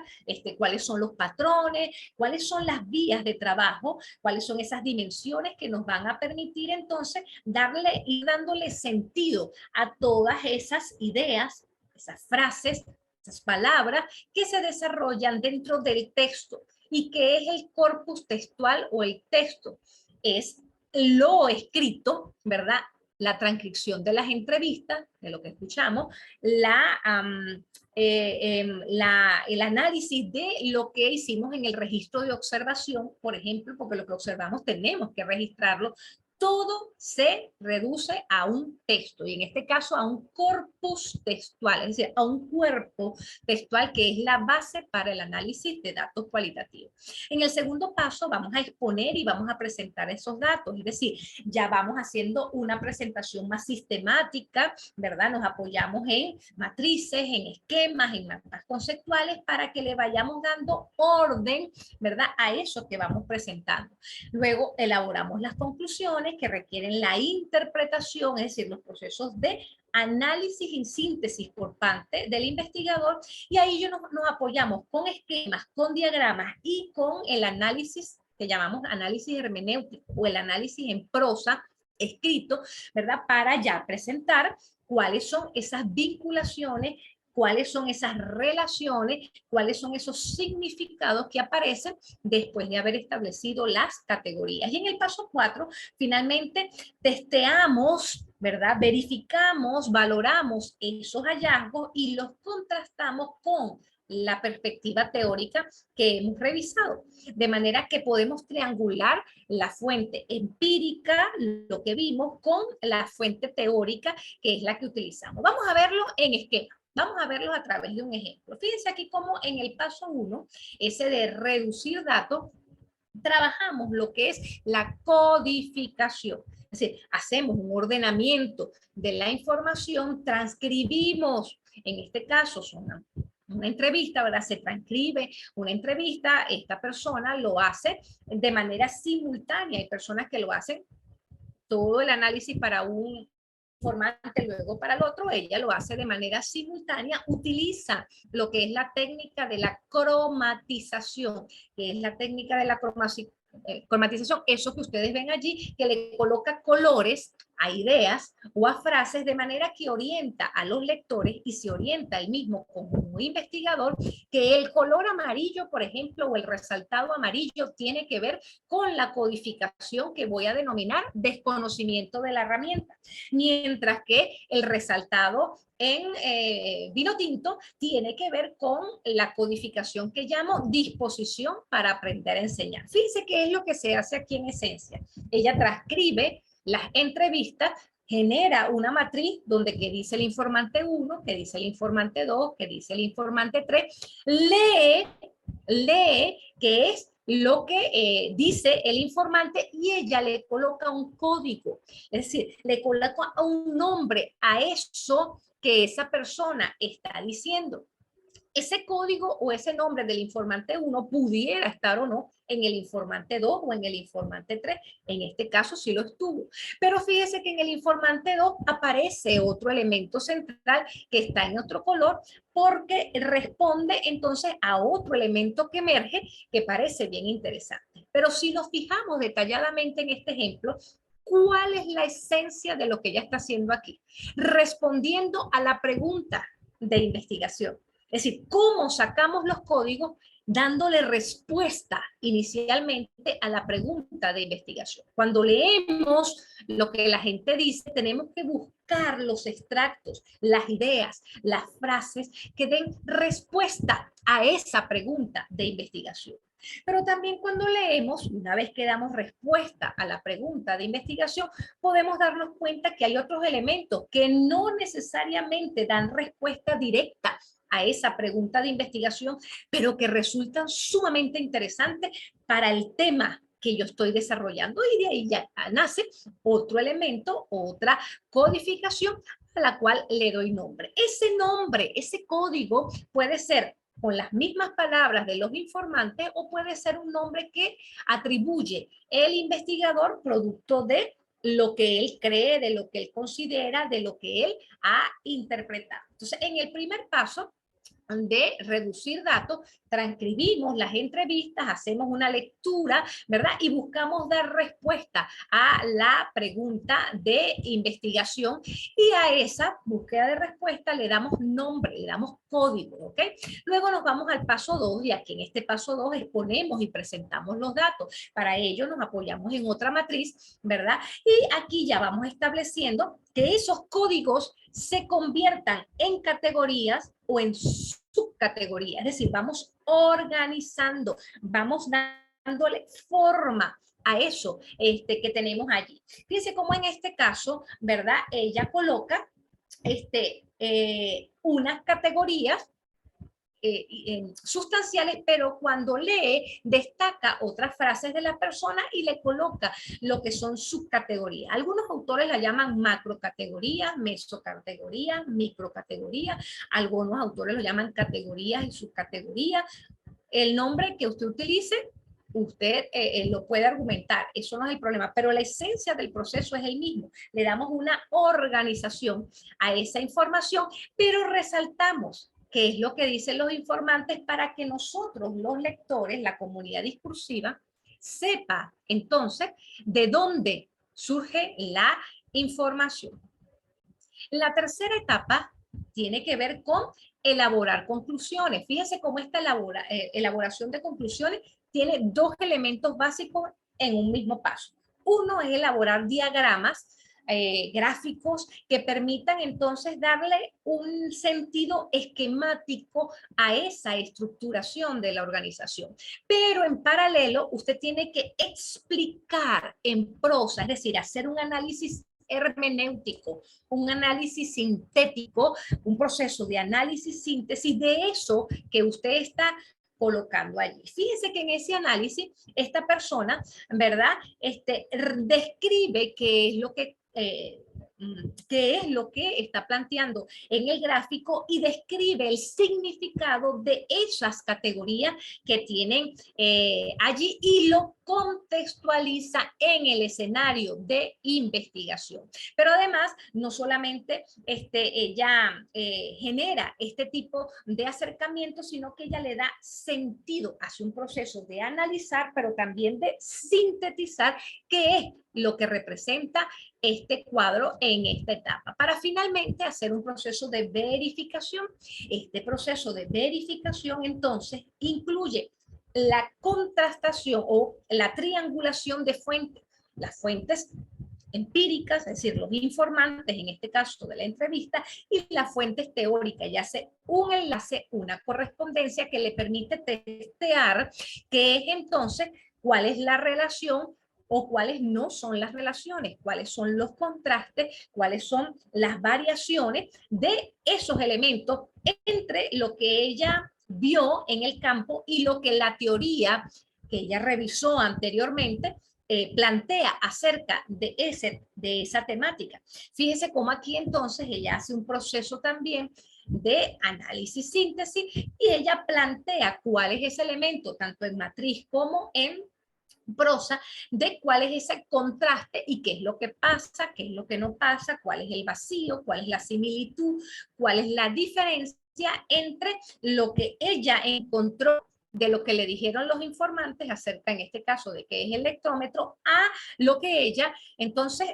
B: cuáles son los patrones, cuáles son las vías de trabajo, cuáles son esas dimensiones que nos van a permitir entonces ir dándole sentido a todas esas ideas, esas frases, esas palabras que se desarrollan dentro del texto. ¿Y qué es el corpus textual o el texto? Es lo escrito, ¿verdad?, la transcripción de las entrevistas, de lo que escuchamos, el análisis de lo que hicimos en el registro de observación, por ejemplo, porque lo que observamos tenemos que registrarlo. Todo se reduce a un texto, y en este caso a un corpus textual, es decir, a un cuerpo textual que es la base para el análisis de datos cualitativos. En el segundo paso vamos a exponer y vamos a presentar esos datos, es decir, ya vamos haciendo una presentación más sistemática, ¿verdad? Nos apoyamos en matrices, en esquemas, en mapas conceptuales, para que le vayamos dando orden, ¿verdad?, a eso que vamos presentando. Luego elaboramos las conclusiones, que requieren la interpretación, es decir, los procesos de análisis y síntesis por parte del investigador, y ahí nos apoyamos con esquemas, con diagramas y con el análisis que llamamos análisis hermenéutico o el análisis en prosa escrito, ¿verdad? Para ya presentar cuáles son esas vinculaciones, cuáles son esas relaciones, cuáles son esos significados que aparecen después de haber establecido las categorías. Y en el paso 4, finalmente testeamos, ¿verdad? Verificamos, valoramos esos hallazgos y los contrastamos con la perspectiva teórica que hemos revisado. De manera que podemos triangular la fuente empírica, lo que vimos, con la fuente teórica, que es la que utilizamos. Vamos a verlo en esquema. Vamos a verlo a través de un ejemplo. Fíjense aquí como en el paso 1, ese de reducir datos, trabajamos lo que es la codificación. Es decir, hacemos un ordenamiento de la información, transcribimos, en este caso son una entrevista, ¿verdad? Se transcribe una entrevista, esta persona lo hace de manera simultánea. Hay personas que lo hacen todo el análisis para un informante, luego para el otro, ella lo hace de manera simultánea, utiliza lo que es la técnica de la cromatización, que es la técnica de la cromatización, eso que ustedes ven allí, que le coloca colores a ideas o a frases de manera que orienta a los lectores y se orienta él mismo como un investigador que el color amarillo, por ejemplo, o el resaltado amarillo tiene que ver con la codificación que voy a denominar desconocimiento de la herramienta, mientras que el resaltado en vino tinto tiene que ver con la codificación que llamo disposición para aprender a enseñar. Fíjense qué es lo que se hace aquí en esencia. Ella transcribe las entrevistas, genera una matriz donde que dice el informante 1, que dice el informante 2, que dice el informante 3, lee que es lo que dice el informante y ella le coloca un código, es decir, le coloca un nombre a eso que esa persona está diciendo. Ese código o ese nombre del informante 1 pudiera estar o no en el informante 2 o en el informante 3. En este caso sí lo estuvo. Pero fíjese que en el informante 2 aparece otro elemento central que está en otro color porque responde entonces a otro elemento que emerge que parece bien interesante. Pero si nos fijamos detalladamente en este ejemplo, ¿cuál es la esencia de lo que ella está haciendo aquí? Respondiendo a la pregunta de investigación. Es decir, cómo sacamos los códigos dándole respuesta inicialmente a la pregunta de investigación. Cuando leemos lo que la gente dice, tenemos que buscar los extractos, las ideas, las frases que den respuesta a esa pregunta de investigación. Pero también cuando leemos, una vez que damos respuesta a la pregunta de investigación, podemos darnos cuenta que hay otros elementos que no necesariamente dan respuesta directa a esa pregunta de investigación, pero que resultan sumamente interesantes para el tema que yo estoy desarrollando y de ahí ya nace otro elemento, otra codificación a la cual le doy nombre. Ese nombre, ese código puede ser con las mismas palabras de los informantes o puede ser un nombre que atribuye el investigador producto de lo que él cree, de lo que él considera, de lo que él ha interpretado. Entonces, en el primer paso de reducir datos, transcribimos las entrevistas, hacemos una lectura, ¿verdad? Y buscamos dar respuesta a la pregunta de investigación y a esa búsqueda de respuesta le damos nombre, le damos código, ¿ok? Luego nos vamos al paso 2 y aquí en este paso 2 exponemos y presentamos los datos. Para ello nos apoyamos en otra matriz, ¿verdad? Y aquí ya vamos estableciendo que esos códigos se conviertan en categorías o en subcategorías, es decir, vamos organizando, vamos dándole forma a eso que tenemos allí. Fíjense cómo en este caso, ¿verdad? Ella coloca unas categorías sustanciales, pero cuando lee destaca otras frases de la persona y le coloca lo que son subcategorías. Algunos autores la llaman macrocategorías, mesocategorías, microcategorías, algunos autores lo llaman categorías y subcategorías. El nombre que usted utilice usted lo puede argumentar, eso no es el problema, pero la esencia del proceso es el mismo. Le damos una organización a esa información, pero resaltamos qué es lo que dicen los informantes para que nosotros, los lectores, la comunidad discursiva, sepa entonces de dónde surge la información. La tercera etapa tiene que ver con elaborar conclusiones. Fíjense cómo esta elaboración de conclusiones tiene dos elementos básicos en un mismo paso. Uno es elaborar diagramas, gráficos que permitan entonces darle un sentido esquemático a esa estructuración de la organización. Pero en paralelo, usted tiene que explicar en prosa, es decir, hacer un análisis hermenéutico, un análisis sintético, un proceso de análisis síntesis de eso que usted está colocando allí. Fíjense que en ese análisis esta persona, ¿verdad? Describe qué es lo que está planteando en el gráfico y describe el significado de esas categorías que tienen allí y lo contextualiza en el escenario de investigación. Pero además, no solamente ella genera este tipo de acercamiento, sino que ella le da sentido, hace un proceso de analizar, pero también de sintetizar qué es lo que representa este cuadro en esta etapa, para finalmente hacer un proceso de verificación. Este proceso de verificación entonces incluye la contrastación o la triangulación de fuentes, las fuentes empíricas, es decir, los informantes, en este caso de la entrevista, y las fuentes teóricas, ya sea un enlace, una correspondencia que le permite testear qué es entonces, cuál es la relación o cuáles no son las relaciones, cuáles son los contrastes, cuáles son las variaciones de esos elementos entre lo que ella vio en el campo y lo que la teoría que ella revisó anteriormente plantea acerca de esa temática. Fíjese cómo aquí entonces ella hace un proceso también de análisis síntesis y ella plantea cuál es ese elemento, tanto en matriz como en prosa, de cuál es ese contraste y qué es lo que pasa, qué es lo que no pasa, cuál es el vacío, cuál es la similitud, cuál es la diferencia entre lo que ella encontró de lo que le dijeron los informantes acerca, en este caso, de qué es el lectómetro, a lo que ella entonces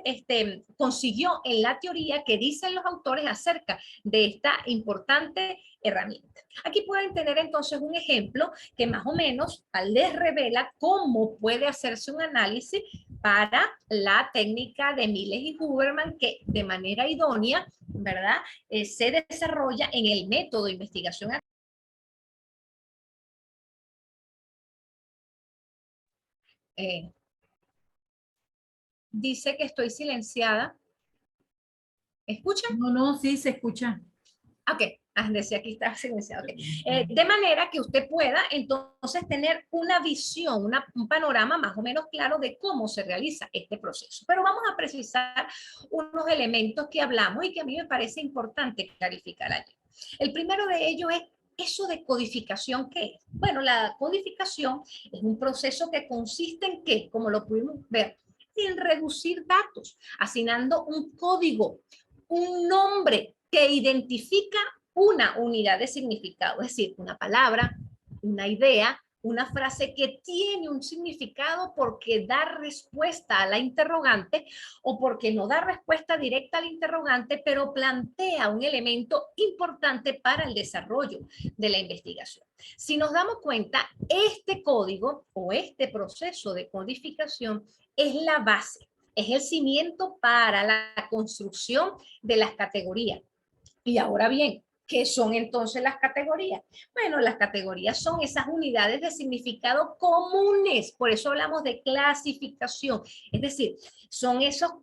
B: consiguió en la teoría que dicen los autores acerca de esta importante herramienta. Aquí pueden tener entonces un ejemplo que más o menos les revela cómo puede hacerse un análisis para la técnica de Miles y Huberman que de manera idónea, ¿verdad? Se desarrolla en el método de investigación. Dice que estoy silenciada. ¿Escuchan?
A: No, no, sí se escucha.
B: Ok, decía aquí está silenciado. Okay. De manera que usted pueda entonces tener una visión, un panorama más o menos claro de cómo se realiza este proceso. Pero vamos a precisar unos elementos que hablamos y que a mí me parece importante clarificar allí. El primero de ellos es eso de codificación, ¿qué es? Bueno, la codificación es un proceso que consiste en ¿qué? Como lo pudimos ver, en reducir datos, asignando un código, un nombre que identifica una unidad de significado, es decir, una palabra, una idea, una frase que tiene un significado porque da respuesta a la interrogante o porque no da respuesta directa al interrogante, pero plantea un elemento importante para el desarrollo de la investigación. Si nos damos cuenta, este código o este proceso de codificación es la base, es el cimiento para la construcción de las categorías. Y ahora bien, ¿qué son entonces las categorías? Bueno, las categorías son esas unidades de significado comunes, por eso hablamos de clasificación, es decir, son esas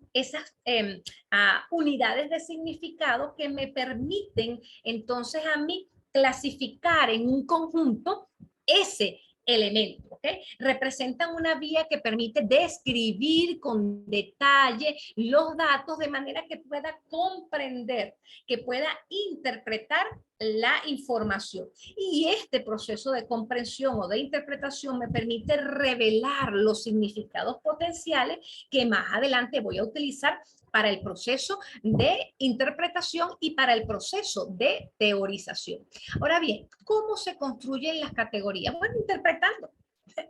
B: unidades de significado que me permiten entonces a mí clasificar en un conjunto ese elemento, ¿ok? Representan una vía que permite describir con detalle los datos de manera que pueda comprender, que pueda interpretar la información. Y este proceso de comprensión o de interpretación me permite revelar los significados potenciales que más adelante voy a utilizar para el proceso de interpretación y para el proceso de teorización. Ahora bien, ¿cómo se construyen las categorías? Bueno,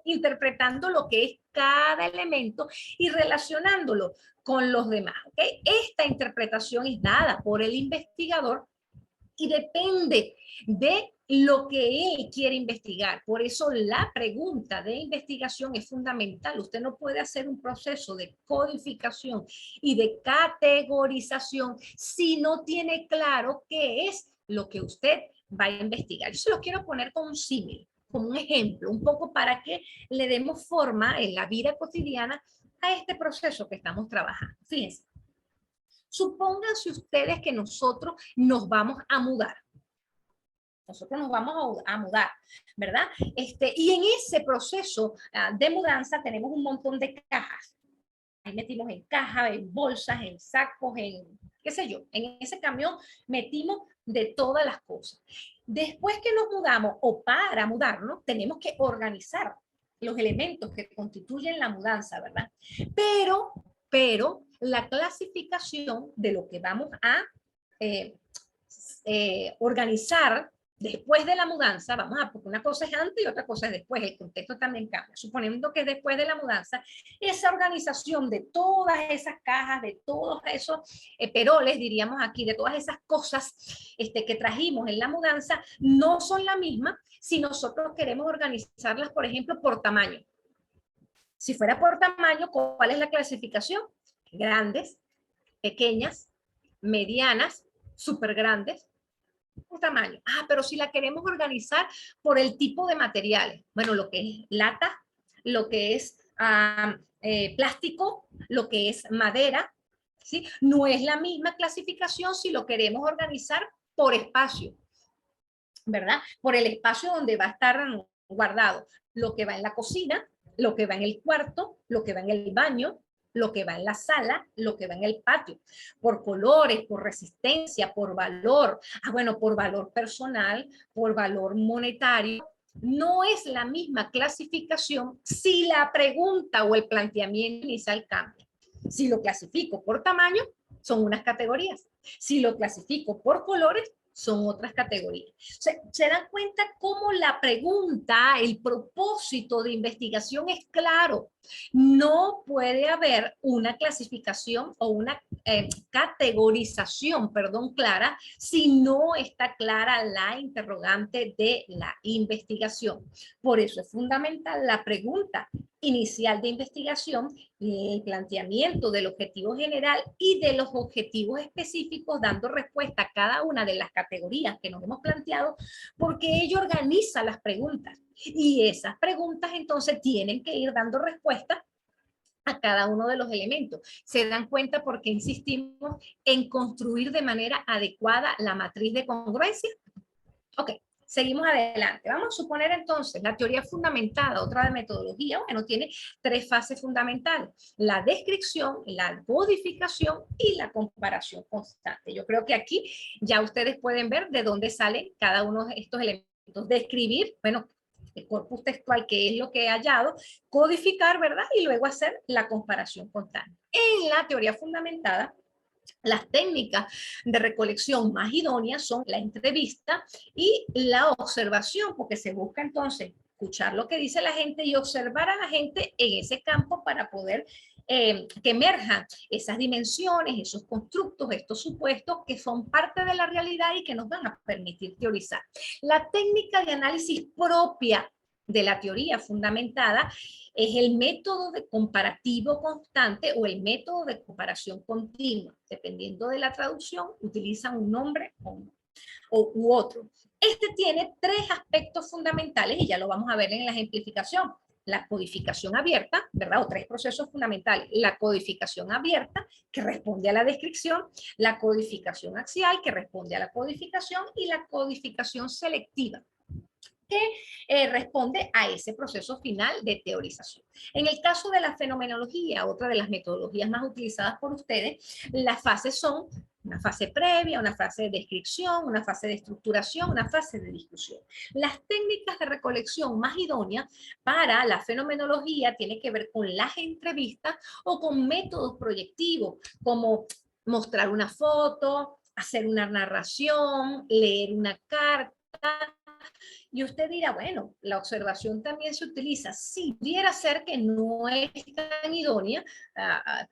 B: interpretando lo que es cada elemento y relacionándolo con los demás. ¿Okay? Esta interpretación es dada por el investigador y depende de lo que él quiere investigar. Por eso la pregunta de investigación es fundamental. Usted no puede hacer un proceso de codificación y de categorización si no tiene claro qué es lo que usted va a investigar. Yo se lo quiero poner con un símil, como un ejemplo, un poco para que le demos forma en la vida cotidiana a este proceso que estamos trabajando. Fíjense. Supónganse ustedes que nosotros nos vamos a mudar. Nosotros nos vamos a mudar, ¿verdad? Y en ese proceso de mudanza tenemos un montón de cajas. Ahí metimos en cajas, en bolsas, en sacos, en qué sé yo. En ese camión metimos de todas las cosas. Después que nos mudamos o para mudarnos, tenemos que organizar los elementos que constituyen la mudanza, ¿verdad? Pero la clasificación de lo que vamos a organizar después de la mudanza, porque una cosa es antes y otra cosa es después, el contexto también cambia. Suponiendo que es después de la mudanza, esa organización de todas esas cajas, de todos esos peroles, diríamos aquí, de todas esas cosas que trajimos en la mudanza, no son la misma si nosotros queremos organizarlas, por ejemplo, por tamaño. Si fuera por tamaño, ¿cuál es la clasificación? Grandes, pequeñas, medianas, súper grandes, por tamaño. Pero si la queremos organizar por el tipo de materiales, bueno, lo que es lata, lo que es plástico, lo que es madera, ¿sí? No es la misma clasificación si lo queremos organizar por espacio, ¿verdad? Por el espacio donde va a estar guardado lo que va en la cocina, lo que va en el cuarto, lo que va en el baño, lo que va en la sala, lo que va en el patio, por colores, por resistencia, por valor, bueno, por valor personal, por valor monetario. No es la misma clasificación si la pregunta o el planteamiento inicial cambia. Si lo clasifico por tamaño, son unas categorías. Si lo clasifico por colores, son otras categorías. Se dan cuenta cómo la pregunta, el propósito de investigación es claro. No puede haber una clasificación o una categorización, clara, si no está clara la interrogante de la investigación. Por eso es fundamental la pregunta inicial de investigación, el planteamiento del objetivo general y de los objetivos específicos, dando respuesta a cada una de las categorías que nos hemos planteado, porque ello organiza las preguntas. Y esas preguntas entonces tienen que ir dando respuesta a cada uno de los elementos. Se dan cuenta porque insistimos en construir de manera adecuada la matriz de congruencia. Ok. Seguimos adelante. Vamos a suponer entonces la teoría fundamentada, otra de metodología, bueno, tiene tres fases fundamentales: la descripción, la codificación y la comparación constante. Yo creo que aquí ya ustedes pueden ver de dónde salen cada uno de estos elementos. Describir, bueno, el corpus textual, que es lo que he hallado, codificar, ¿verdad? Y luego hacer la comparación constante. En la teoría fundamentada, las técnicas de recolección más idóneas son la entrevista y la observación, porque se busca entonces escuchar lo que dice la gente y observar a la gente en ese campo para poder que emerjan esas dimensiones, esos constructos, estos supuestos que son parte de la realidad y que nos van a permitir teorizar. La técnica de análisis propia de la teoría fundamentada es el método de comparativo constante o el método de comparación continua. Dependiendo de la traducción, utilizan un nombre u otro. Este tiene tres aspectos fundamentales y ya lo vamos a ver en la ejemplificación. La codificación abierta, ¿verdad? O tres procesos fundamentales. La codificación abierta, que responde a la descripción, la codificación axial, que responde a la codificación, y la codificación selectiva, que responde a ese proceso final de teorización. En el caso de la fenomenología, otra de las metodologías más utilizadas por ustedes, las fases son Una fase previa, una fase de descripción, una fase de estructuración, una fase de discusión. Las técnicas de recolección más idóneas para la fenomenología tienen que ver con las entrevistas o con métodos proyectivos, como mostrar una foto, hacer una narración, leer una carta. Y usted dirá, bueno, la observación también se utiliza. Sí, pudiera ser que no es tan idónea,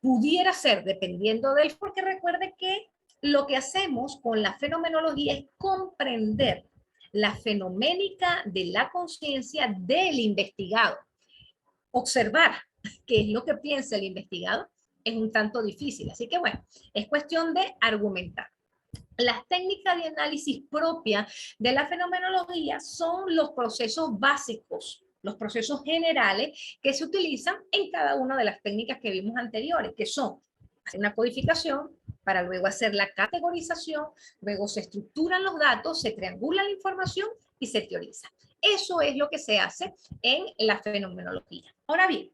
B: pudiera ser, dependiendo del, porque recuerde que lo que hacemos con la fenomenología es comprender la fenoménica de la conciencia del investigado. Observar qué es lo que piensa el investigado es un tanto difícil. Así que bueno, es cuestión de argumentar. Las técnicas de análisis propias de la fenomenología son los procesos básicos, los procesos generales que se utilizan en cada una de las técnicas que vimos anteriores, que son hacer una codificación para luego hacer la categorización, luego se estructuran los datos, se triangula la información y se teoriza. Eso es lo que se hace en la fenomenología. Ahora bien,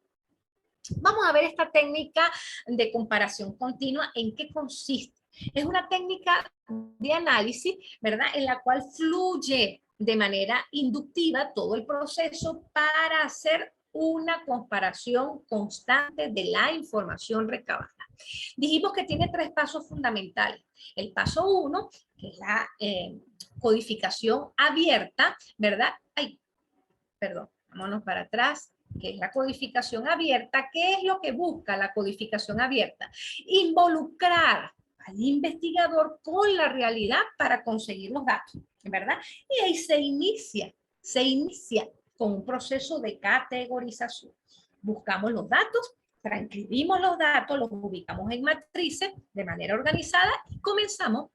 B: vamos a ver esta técnica de comparación continua, ¿en qué consiste? Es una técnica de análisis, ¿verdad? En la cual fluye de manera inductiva todo el proceso para hacer una comparación constante de la información recabada. Dijimos que tiene 3 pasos fundamentales. El paso 1, que es la codificación abierta, ¿verdad? Ay, perdón, vámonos para atrás, que es la codificación abierta. ¿Qué es lo que busca la codificación abierta? Involucrar al investigador con la realidad para conseguir los datos, ¿verdad? Y ahí se inicia con un proceso de categorización. Buscamos los datos, transcribimos los datos, los ubicamos en matrices de manera organizada y comenzamos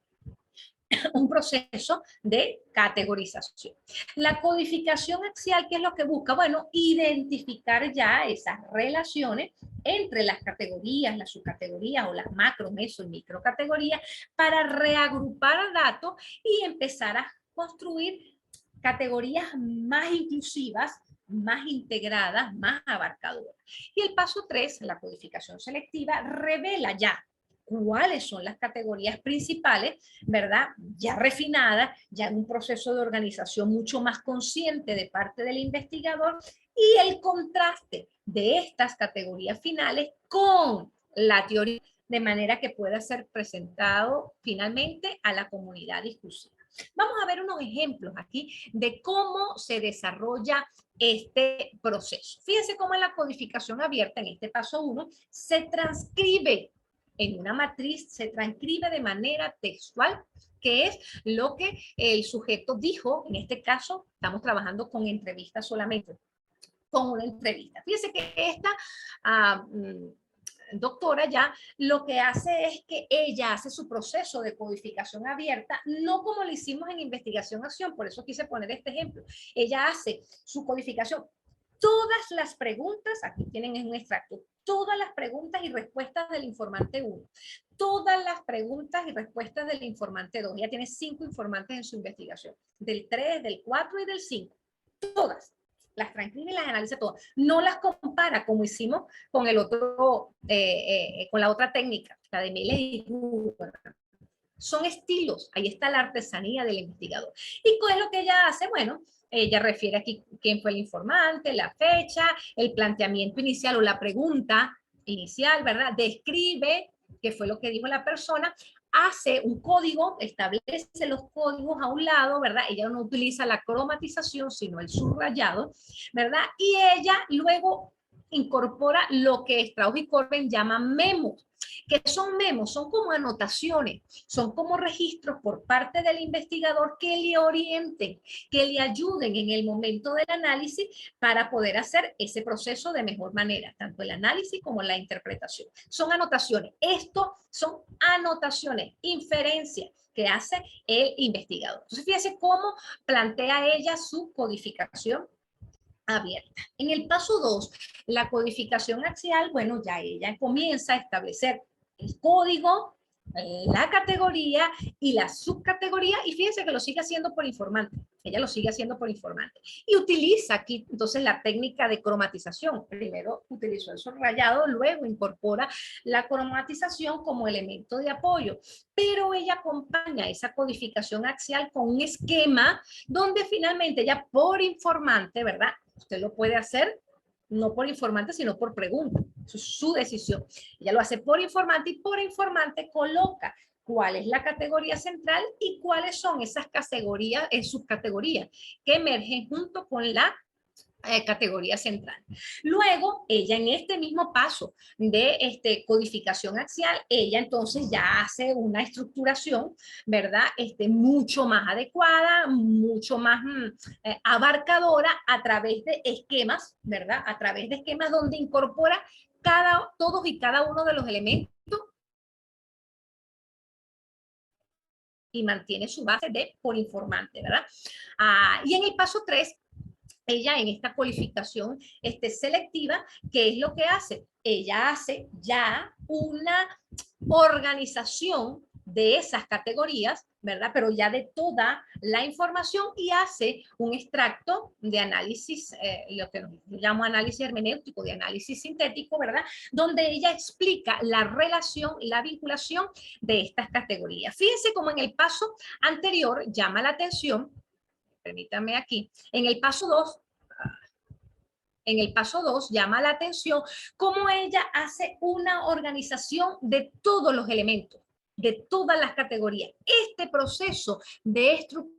B: un proceso de categorización. La codificación axial, ¿qué es lo que busca? Bueno, identificar ya esas relaciones entre las categorías, las subcategorías o las macro, meso y microcategorías para reagrupar datos y empezar a construir categorías más inclusivas, más integradas, más abarcadoras. Y el paso 3, la codificación selectiva, revela ya cuáles son las categorías principales, ¿verdad? Ya refinadas, ya en un proceso de organización mucho más consciente de parte del investigador y el contraste de estas categorías finales con la teoría de manera que pueda ser presentado finalmente a la comunidad discursiva. Vamos a ver unos ejemplos aquí de cómo se desarrolla este proceso. Fíjense cómo en la codificación abierta, en este paso 1, se transcribe en una matriz, se transcribe de manera textual, que es lo que el sujeto dijo. En este caso, estamos trabajando con entrevistas solamente, con una entrevista. Fíjense que esta doctora ya lo que hace es que ella hace su proceso de codificación abierta, no como lo hicimos en investigación-acción, por eso quise poner este ejemplo. Ella hace su codificación. Todas las preguntas, aquí tienen en un extracto, todas las preguntas y respuestas del informante 1, todas las preguntas y respuestas del informante 2. Ella tiene 5 informantes en su investigación, del 3, del 4 y del 5. Todas las transcribe y las analiza todas. No las compara como hicimos con el otro, con la otra técnica, la de Miles y Huber. Son estilos, ahí está la artesanía del investigador. ¿Y qué es lo que ella hace? Bueno, ella refiere aquí quién fue el informante, la fecha, el planteamiento inicial o la pregunta inicial, ¿verdad? Describe qué fue lo que dijo la persona, hace un código, establece los códigos a un lado, ¿verdad? Ella no utiliza la cromatización, sino el subrayado, ¿verdad? Y ella luego incorpora lo que Strauss y Corbin llaman memos. ¿Qué son memos? Son como anotaciones, son como registros por parte del investigador que le orienten, que le ayuden en el momento del análisis para poder hacer ese proceso de mejor manera, tanto el análisis como la interpretación. Son anotaciones. Esto son anotaciones, inferencias que hace el investigador. Entonces, fíjense cómo plantea ella su codificación abierta. En el paso 2, la codificación axial, bueno, ya ella comienza a establecer el código, la categoría y la subcategoría, y fíjense que lo sigue haciendo por informante. Ella lo sigue haciendo por informante. Y utiliza aquí entonces la técnica de cromatización. Primero utilizó el subrayado, luego incorpora la cromatización como elemento de apoyo. Pero ella acompaña esa codificación axial con un esquema donde finalmente ella por informante, ¿verdad? Usted lo puede hacer no por informante, sino por pregunta. Eso es su decisión. Ella lo hace por informante y por informante coloca cuál es la categoría central y cuáles son esas categorías, subcategorías que emergen junto con la categoría central. Luego, ella en este mismo paso de codificación axial, ella entonces ya hace una estructuración, ¿verdad? Mucho más adecuada, mucho más abarcadora a través de esquemas, ¿verdad? A través de esquemas donde incorpora todos y cada uno de los elementos y mantiene su base de por informante, ¿verdad? Y en el paso 3, ella en esta cualificación selectiva, ¿qué es lo que hace? Ella hace ya una organización de esas categorías, ¿verdad? Pero ya de toda la información y hace un extracto de análisis, lo que yo llamo análisis hermenéutico, de análisis sintético, ¿verdad? Donde ella explica la relación y la vinculación de estas categorías. Fíjense cómo en el paso anterior llama la atención, permítame aquí, en el paso 2 llama la atención cómo ella hace una organización de todos los elementos, de todas las categorías. Este proceso de estructura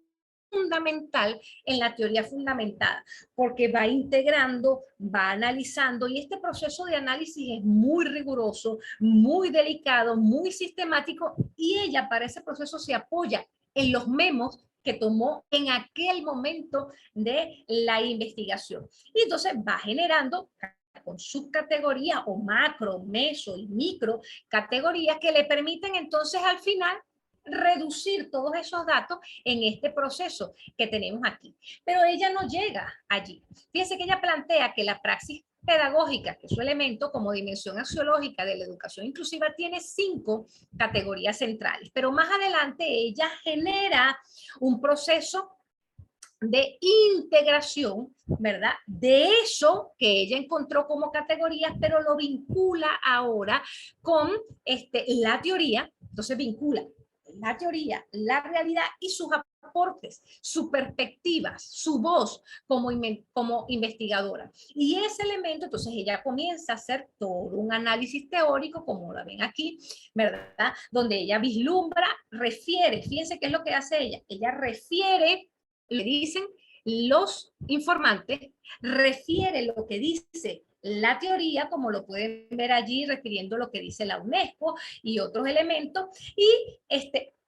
B: fundamental en la teoría fundamentada, porque va integrando, va analizando, y este proceso de análisis es muy riguroso, muy delicado, muy sistemático, y ella para ese proceso se apoya en los memos que tomó en aquel momento de la investigación. Y entonces va generando con subcategorías o macro, meso y micro categorías que le permiten entonces al final reducir todos esos datos en este proceso que tenemos aquí. Pero ella no llega allí. Fíjense que ella plantea que la praxis pedagógica, que es su elemento como dimensión axiológica de la educación inclusiva, tiene 5 categorías centrales, pero más adelante ella genera un proceso de integración, ¿verdad? De eso que ella encontró como categorías, pero lo vincula ahora con la teoría, entonces vincula la teoría, la realidad y sus aportes, sus perspectivas, su voz como investigadora. Y ese elemento, entonces ella comienza a hacer todo un análisis teórico, como la ven aquí, ¿verdad? Donde ella vislumbra, refiere, fíjense qué es lo que hace ella. Ella refiere, le dicen los informantes, refiere lo que dice la teoría, como lo pueden ver allí, refiriendo lo que dice la UNESCO y otros elementos, y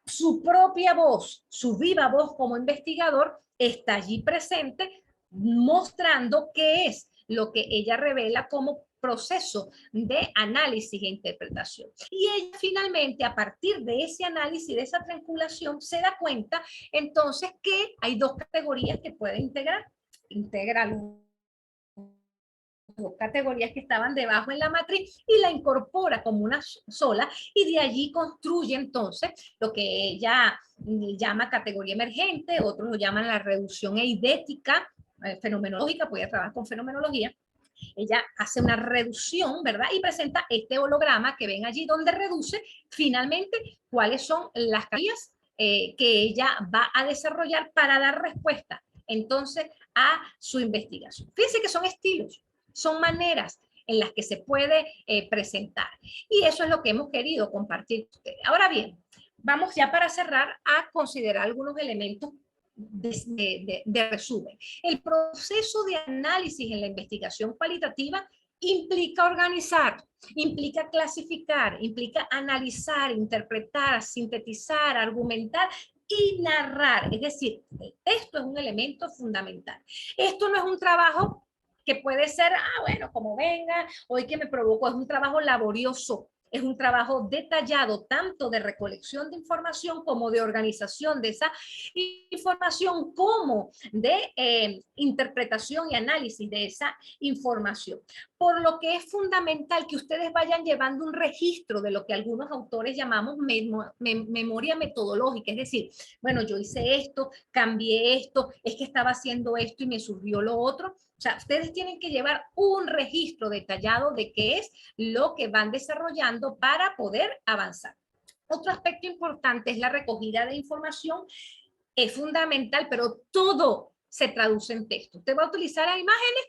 B: su propia voz, su viva voz como investigador, está allí presente, mostrando qué es lo que ella revela como proceso de análisis e interpretación. Y ella finalmente, a partir de ese análisis, de esa triangulación, se da cuenta entonces que hay 2 categorías que puede integrar. Integra dos categorías que estaban debajo en la matriz y la incorpora como una sola, y de allí construye entonces lo que ella llama categoría emergente, otros lo llaman la reducción eidética, fenomenológica, puede trabajar con fenomenología. Ella hace una reducción, ¿verdad? Y presenta este holograma que ven allí, donde reduce finalmente cuáles son las categorías que ella va a desarrollar para dar respuesta entonces a su investigación. Fíjense que son estilos, son maneras en las que se puede presentar. Y eso es lo que hemos querido compartir. Ahora bien, vamos ya para cerrar a considerar algunos elementos de resumen. El proceso de análisis en la investigación cualitativa implica organizar, implica clasificar, implica analizar, interpretar, sintetizar, argumentar y narrar. Es decir, esto es un elemento fundamental. Esto no es un trabajo que puede ser, bueno, como venga, hoy que me provocó, es un trabajo laborioso. es un trabajo detallado tanto de recolección de información como de organización de esa información, como de interpretación y análisis de esa información. Por lo que es fundamental que ustedes vayan llevando un registro de lo que algunos autores llamamos memoria metodológica, es decir, bueno, yo hice esto, cambié esto, es que estaba haciendo esto y me surgió lo otro. O sea, ustedes tienen que llevar un registro detallado de qué es lo que van desarrollando para poder avanzar. Otro aspecto importante es la recogida de información. Es fundamental, pero todo se traduce en texto. Usted va a utilizar las imágenes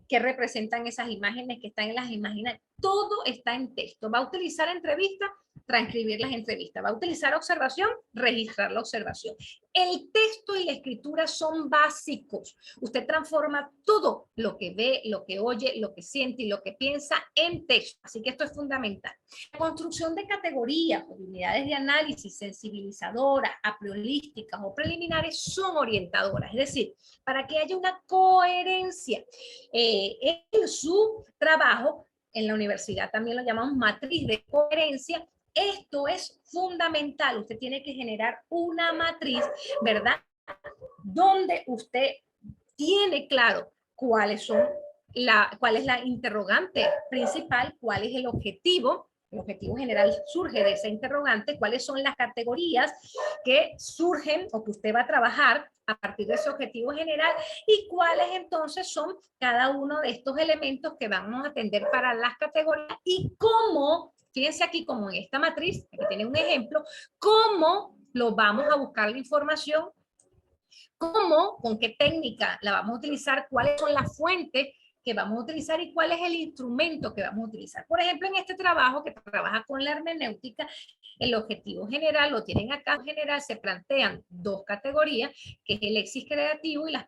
B: que representan esas imágenes que están en las imágenes. Todo está en texto. Va a utilizar entrevistas, transcribir las entrevistas. Va a utilizar observación, registrar la observación. El texto y la escritura son básicos. Usted transforma todo lo que ve, lo que oye, lo que siente y lo que piensa en texto. Así que esto es fundamental. La construcción de categorías, unidades de análisis, sensibilizadoras, apriorísticas o preliminares son orientadoras. Es decir, para que haya una coherencia en su trabajo, en la universidad también lo llamamos matriz de coherencia. Esto es fundamental. Usted tiene que generar una matriz, ¿verdad? Donde usted tiene claro cuál es la interrogante principal, cuál es el objetivo. El objetivo general surge de esa interrogante, cuáles son las categorías que surgen o que usted va a trabajar a partir de ese objetivo general y cuáles entonces son cada uno de estos elementos que vamos a atender para las categorías y cómo, fíjense aquí como en esta matriz, aquí tienen un ejemplo, cómo lo vamos a buscar la información, cómo, con qué técnica la vamos a utilizar, cuáles son las fuentes que vamos a utilizar y cuál es el instrumento que vamos a utilizar. Por ejemplo, en este trabajo que trabaja con la hermenéutica, el objetivo general, lo tienen acá en general, se plantean dos categorías, que es el léxico creativo y las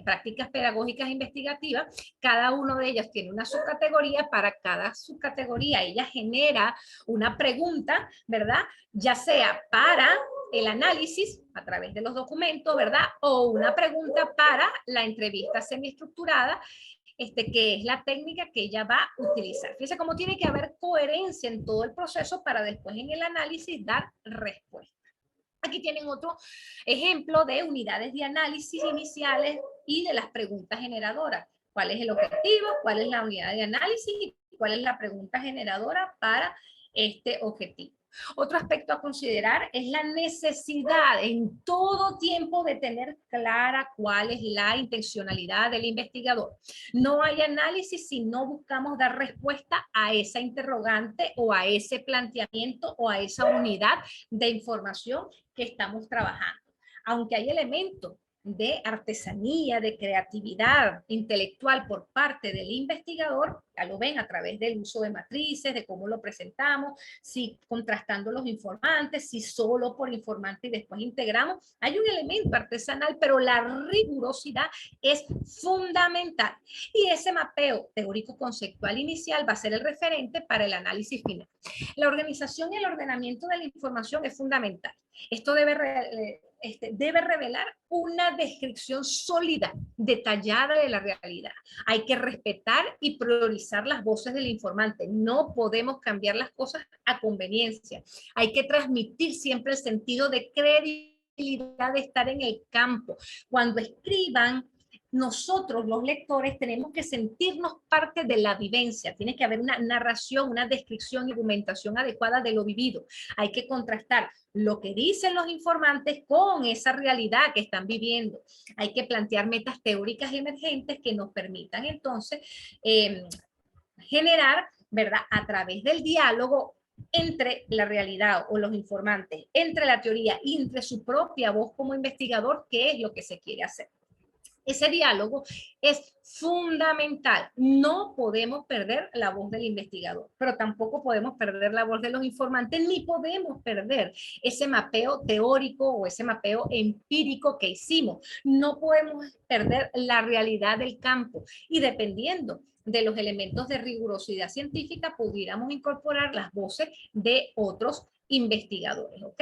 B: prácticas pedagógicas investigativas. Cada uno de ellas tiene una subcategoría. Para cada subcategoría ella genera una pregunta, ¿verdad? Ya sea para el análisis a través de los documentos, ¿verdad? O una pregunta para la entrevista semiestructurada, que es la técnica que ella va a utilizar. Fíjense cómo tiene que haber coherencia en todo el proceso para después en el análisis dar respuesta. Aquí tienen otro ejemplo de unidades de análisis iniciales y de las preguntas generadoras. ¿Cuál es el objetivo? ¿Cuál es la unidad de análisis? ¿Y cuál es la pregunta generadora para este objetivo? Otro aspecto a considerar es la necesidad en todo tiempo de tener clara cuál es la intencionalidad del investigador. No hay análisis si no buscamos dar respuesta a esa interrogante o a ese planteamiento o a esa unidad de información que estamos trabajando. Aunque hay elementos de artesanía, de creatividad intelectual por parte del investigador, ya lo ven a través del uso de matrices, de cómo lo presentamos, si contrastando los informantes, si solo por informante y después integramos. Hay un elemento artesanal, pero la rigurosidad es fundamental. Y ese mapeo teórico conceptual inicial va a ser el referente para el análisis final. La organización y el ordenamiento de la información es fundamental. Esto debe revelar una descripción sólida, detallada de la realidad. Hay que respetar y priorizar las voces del informante. No podemos cambiar las cosas a conveniencia. Hay que transmitir siempre el sentido de credibilidad de estar en el campo. Cuando escriban, nosotros los lectores tenemos que sentirnos parte de la vivencia. Tiene que haber una narración, una descripción y argumentación adecuada de lo vivido. Hay que contrastar lo que dicen los informantes con esa realidad que están viviendo. Hay que plantear metas teóricas emergentes que nos permitan entonces generar, ¿verdad?, a través del diálogo entre la realidad o los informantes, entre la teoría y entre su propia voz como investigador, qué es lo que se quiere hacer. Ese diálogo es fundamental. No podemos perder la voz del investigador, pero tampoco podemos perder la voz de los informantes, ni podemos perder ese mapeo teórico o ese mapeo empírico que hicimos. No podemos perder la realidad del campo y dependiendo de los elementos de rigurosidad científica, pudiéramos incorporar las voces de otros investigadores, ¿ok?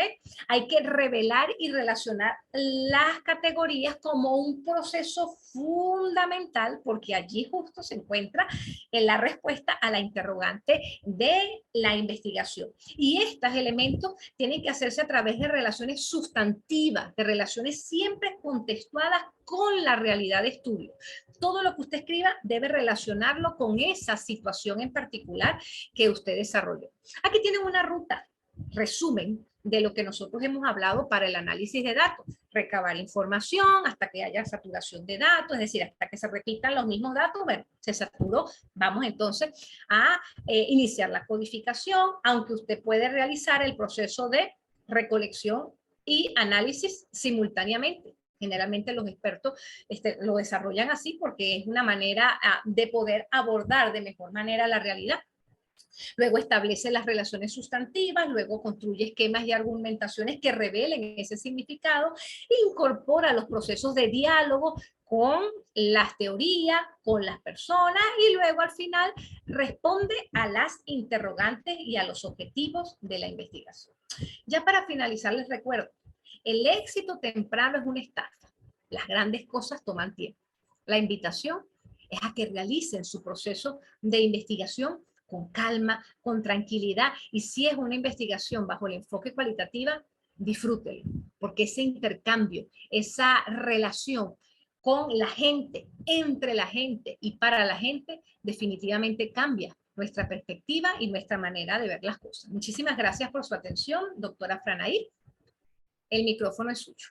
B: Hay que revelar y relacionar las categorías como un proceso fundamental, porque allí justo se encuentra en la respuesta a la interrogante de la investigación. Y estos elementos tienen que hacerse a través de relaciones sustantivas, de relaciones siempre contextuadas con la realidad de estudio. Todo lo que usted escriba debe relacionarlo con esa situación en particular que usted desarrolló. Aquí tienen una ruta, resumen de lo que nosotros hemos hablado para el análisis de datos. Recabar información hasta que haya saturación de datos, es decir, hasta que se repitan los mismos datos. Bueno, se saturó. Vamos entonces a iniciar la codificación, aunque usted puede realizar el proceso de recolección y análisis simultáneamente. Generalmente los expertos lo desarrollan así porque es una manera de poder abordar de mejor manera la realidad. Luego establece las relaciones sustantivas, luego construye esquemas y argumentaciones que revelen ese significado, incorpora los procesos de diálogo con las teorías, con las personas y luego al final responde a las interrogantes y a los objetivos de la investigación. Ya para finalizar les recuerdo, el éxito temprano es una estafa. Las grandes cosas toman tiempo. La invitación es a que realicen su proceso de investigación con calma, con tranquilidad, y si es una investigación bajo el enfoque cualitativo, disfrútelo, porque ese intercambio, esa relación con la gente, entre la gente y para la gente, definitivamente cambia nuestra perspectiva y nuestra manera de ver las cosas. Muchísimas gracias por su atención, doctora Franaí. El micrófono es suyo.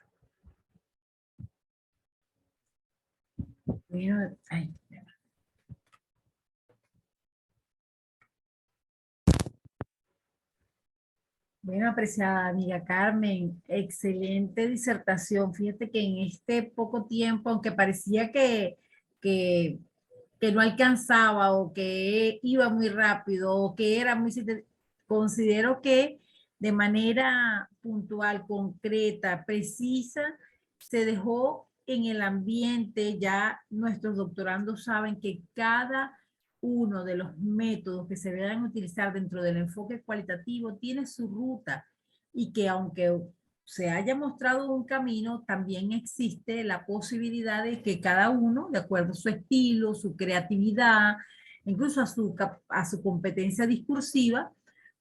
A: Bueno, bueno, apreciada amiga Carmen, excelente disertación. Fíjate que en este poco tiempo, aunque parecía que, que no alcanzaba o que iba muy rápido o que era muy... Considero que de manera puntual, concreta, precisa, se dejó en el ambiente. Ya nuestros doctorandos saben que cada uno de los métodos que se deben utilizar dentro del enfoque cualitativo tiene su ruta y que aunque se haya mostrado un camino, también existe la posibilidad de que cada uno, de acuerdo a su estilo, su creatividad, incluso a su competencia discursiva,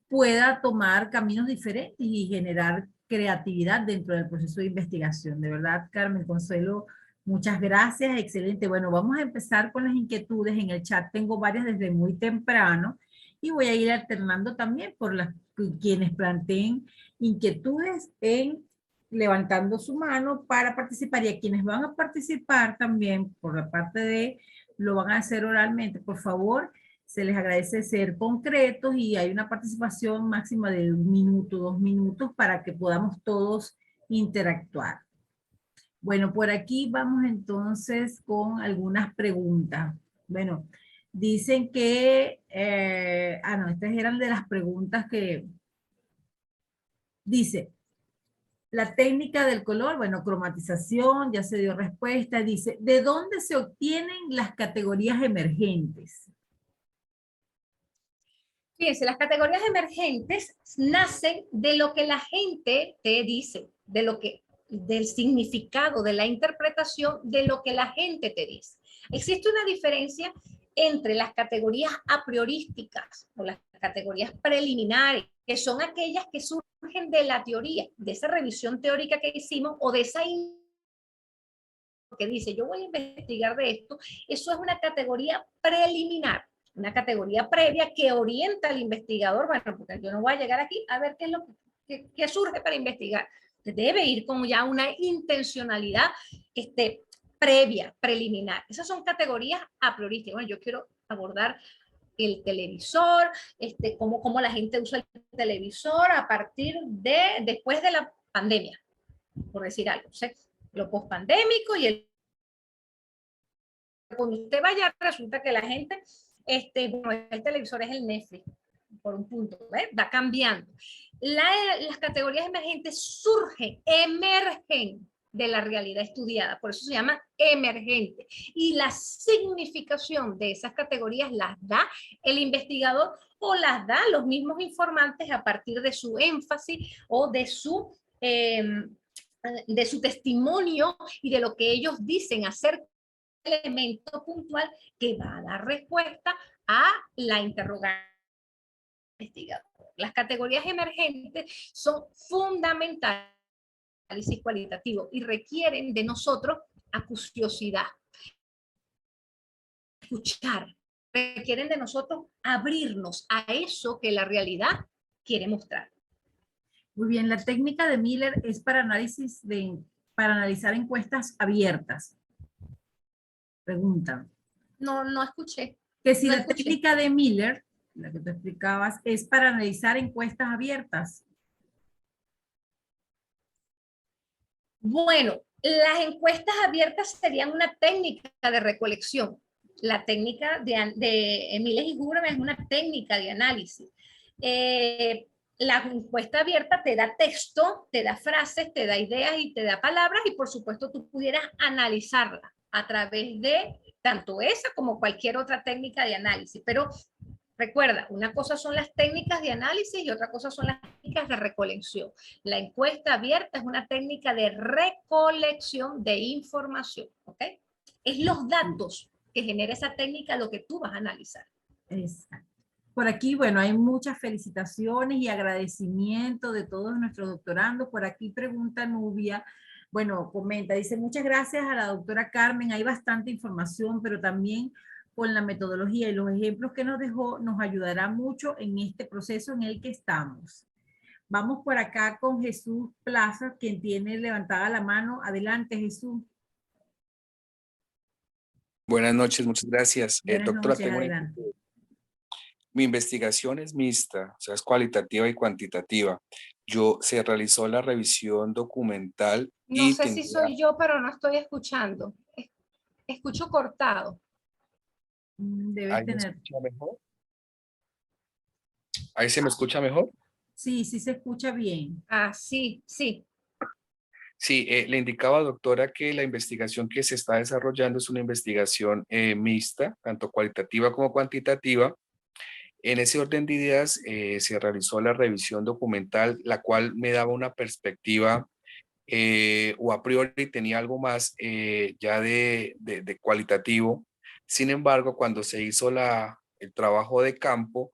A: pueda tomar caminos diferentes y generar creatividad dentro del proceso de investigación. De verdad, Carmen Consuelo, muchas gracias, excelente. Bueno, vamos a empezar con las inquietudes. En el chat tengo varias desde muy temprano y voy a ir alternando también por las quienes planteen inquietudes en levantando su mano para participar, y a quienes van a participar también por la parte de lo van a hacer oralmente. Por favor, se les agradece ser concretos y hay una participación máxima de 1 minuto, 2 minutos para que podamos todos interactuar. Bueno, por aquí vamos entonces con algunas preguntas. Bueno, dicen que, no, estas eran de las preguntas que dice, la técnica del color, bueno, cromatización, ya se dio respuesta. Dice, ¿de dónde se obtienen las categorías emergentes?
B: Fíjense, las categorías emergentes nacen de lo que la gente te dice, del significado, de la interpretación de lo que la gente te dice. Existe una diferencia entre las categorías a priorísticas o las categorías preliminares, que son aquellas que surgen de la teoría, de esa revisión teórica que hicimos o de esa que dice, yo voy a investigar de esto. Eso es una categoría preliminar, una categoría previa que orienta al investigador. Bueno, porque yo no voy a llegar aquí a ver qué es lo que surge para investigar. Debe ir con ya una intencionalidad previa, preliminar. Esas son categorías a priori. Bueno, yo quiero abordar el televisor, cómo la gente usa el televisor a partir de después de la pandemia, por decir algo. O sea, lo post-pandémico y cuando usted vaya, resulta que la gente, bueno, el televisor es el Netflix, por un punto, ¿ves? Va cambiando. Las categorías emergentes surgen, emergen de la realidad estudiada. Por eso se llama emergente. Y la significación de esas categorías las da el investigador o las da los mismos informantes a partir de su énfasis o de su testimonio y de lo que ellos dicen acerca del elemento puntual que va a dar respuesta a la interrogante investigador. Las categorías emergentes son fundamentales análisis cualitativo y requieren de nosotros acuciosidad, escuchar, requieren de nosotros abrirnos a eso que la realidad quiere mostrar.
A: Muy bien, la técnica de Miller es para para analizar encuestas abiertas. Pregunta.
B: No escuché.
A: Que si
B: no
A: la
B: escuché.
A: técnica de Miller, la que tú explicabas, es para analizar encuestas abiertas.
B: Bueno, las encuestas abiertas serían una técnica de recolección. La técnica de Miles y Huberman es una técnica de análisis. La encuesta abierta te da texto, te da frases, te da ideas y te da palabras y por supuesto tú pudieras analizarla a través de tanto esa como cualquier otra técnica de análisis. Pero recuerda, una cosa son las técnicas de análisis y otra cosa son las técnicas de recolección. La encuesta abierta es una técnica de recolección de información, ¿ok? Es los datos que genera esa técnica lo que tú vas a analizar.
A: Exacto. Por aquí, bueno, hay muchas felicitaciones y agradecimiento de todos nuestros doctorandos. Por aquí pregunta Nubia, bueno, comenta, dice, muchas gracias a la doctora Carmen, hay bastante información, pero también con la metodología y los ejemplos que nos dejó, nos ayudará mucho en este proceso en el que estamos. Vamos por acá con Jesús Plaza, quien tiene levantada la mano. Adelante, Jesús.
C: Buenas noches, muchas gracias.
A: Buenas
C: Doctora,
A: noches, adelante.
C: Mi investigación es mixta, o sea, es cualitativa y cuantitativa. Se realizó la revisión documental
B: No
C: y
B: sé si soy yo, pero no estoy escuchando. Escucho cortado.
A: Debes
C: ¿Ahí me
A: tener.
C: escucha mejor? ¿Ahí se me escucha mejor?
A: Sí, sí se escucha bien.
B: Ah, sí.
C: Sí, le indicaba, doctora, que la investigación que se está desarrollando es una investigación mixta, tanto cualitativa como cuantitativa. En ese orden de ideas se realizó la revisión documental, la cual me daba una perspectiva o a priori tenía algo más ya de cualitativo. Sin embargo, cuando se hizo el trabajo de campo,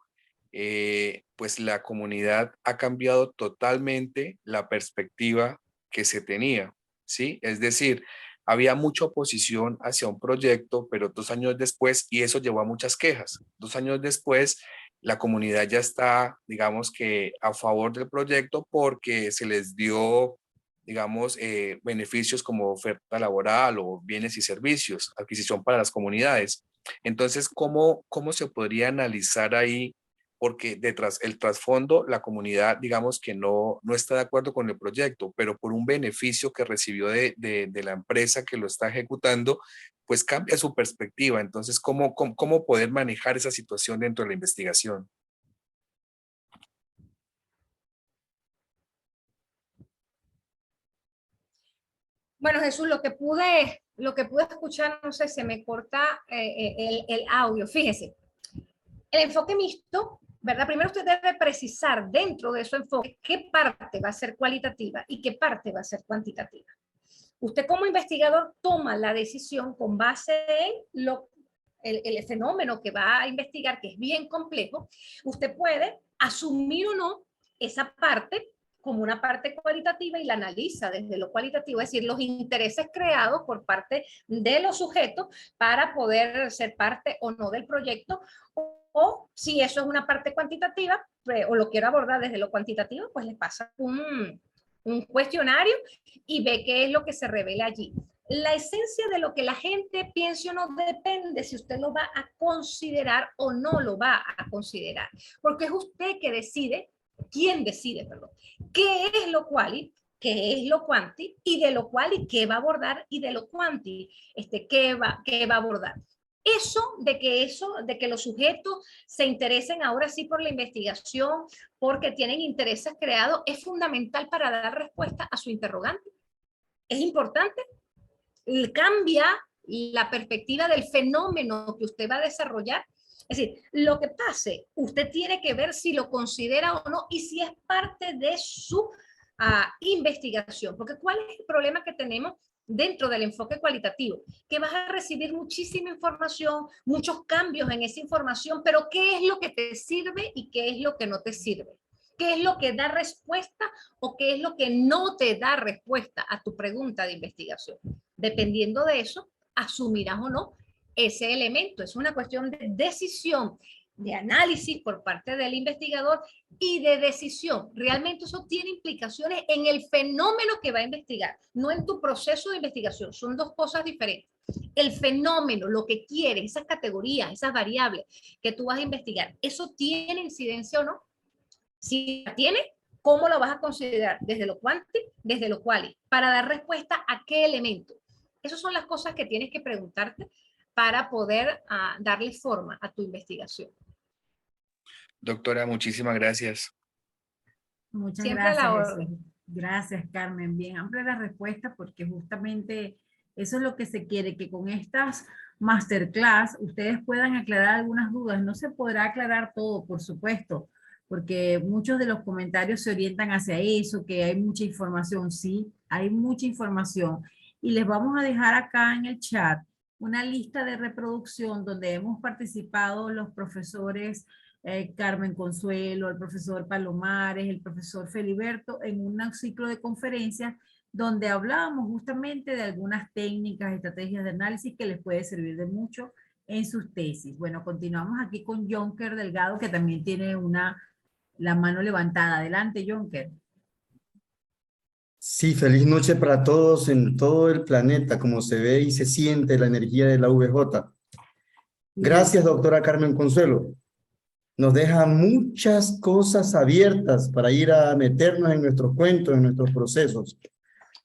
C: pues la comunidad ha cambiado totalmente la perspectiva que se tenía, ¿sí? Es decir, había mucha oposición hacia un proyecto, pero 2 años después, y eso llevó a muchas quejas, 2 años después, la comunidad ya está, digamos que a favor del proyecto porque se les dio, digamos, beneficios como oferta laboral o bienes y servicios, adquisición para las comunidades. Entonces, ¿cómo se podría analizar ahí? Porque detrás, el trasfondo, la comunidad, digamos que no está de acuerdo con el proyecto, pero por un beneficio que recibió de la empresa que lo está ejecutando, pues cambia su perspectiva. Entonces, ¿cómo poder manejar esa situación dentro de la investigación?
B: Bueno, Jesús, lo que pude escuchar, no sé, se me corta el audio. Fíjese, el enfoque mixto, ¿verdad? Primero usted debe precisar dentro de su enfoque qué parte va a ser cualitativa y qué parte va a ser cuantitativa. Usted como investigador toma la decisión con base en el fenómeno que va a investigar, que es bien complejo. Usted puede asumir o no esa parte como una parte cualitativa y la analiza desde lo cualitativo, es decir, los intereses creados por parte de los sujetos para poder ser parte o no del proyecto, o si eso es una parte cuantitativa, o lo quiero abordar desde lo cuantitativo, pues le pasa un cuestionario y ve qué es lo que se revela allí. La esencia de lo que la gente piense o no depende si usted lo va a considerar o no lo va a considerar, porque es usted que decide, quién decide, perdón, qué es lo quali, qué es lo quanti, y de lo quali qué va a abordar, y de lo quanti qué va a abordar. De que los sujetos se interesen ahora sí por la investigación, porque tienen intereses creados, es fundamental para dar respuesta a su interrogante. es importante, cambia la perspectiva del fenómeno que usted va a desarrollar. Es decir, lo que pase, usted tiene que ver si lo considera o no y si es parte de su investigación. Porque ¿cuál es el problema que tenemos dentro del enfoque cualitativo? Que vas a recibir muchísima información, muchos cambios en esa información, pero ¿qué es lo que te sirve y qué es lo que no te sirve? ¿Qué es lo que da respuesta o qué es lo que no te da respuesta a tu pregunta de investigación? Dependiendo de eso, asumirás o no ese elemento. Es una cuestión de decisión, de análisis por parte del investigador y de decisión. Realmente eso tiene implicaciones en el fenómeno que va a investigar, no en tu proceso de investigación. Son dos cosas diferentes. El fenómeno, lo que quieres, esas categorías, esas variables que tú vas a investigar, ¿eso tiene incidencia o no? Si la tiene, ¿cómo lo vas a considerar? Desde lo cuanti, desde lo quali, para dar respuesta a qué elemento. Esas son las cosas que tienes que preguntarte para poder darle forma a tu investigación.
C: Doctora, muchísimas gracias.
A: Muchas
B: Siempre
A: gracias.
B: a la orden.
A: Gracias, Carmen. Bien amplia la respuesta porque justamente eso es lo que se quiere, que con estas masterclass ustedes puedan aclarar algunas dudas. No se podrá aclarar todo, por supuesto, porque muchos de los comentarios se orientan hacia eso, que hay mucha información. Sí, hay mucha información. Y les vamos a dejar acá en el chat una lista de reproducción donde hemos participado los profesores Carmen Consuelo, el profesor Palomares, el profesor Feliberto, en un ciclo de conferencias donde hablábamos justamente de algunas técnicas, estrategias de análisis que les puede servir de mucho en sus tesis. Bueno, continuamos aquí con Jonker Delgado, que también tiene la mano levantada. Adelante, Jonker.
D: Sí, feliz noche para todos en todo el planeta, como se ve y se siente la energía de la VJ. Gracias, doctora Carmen Consuelo. Nos deja muchas cosas abiertas para ir a meternos en nuestros cuentos, en nuestros procesos.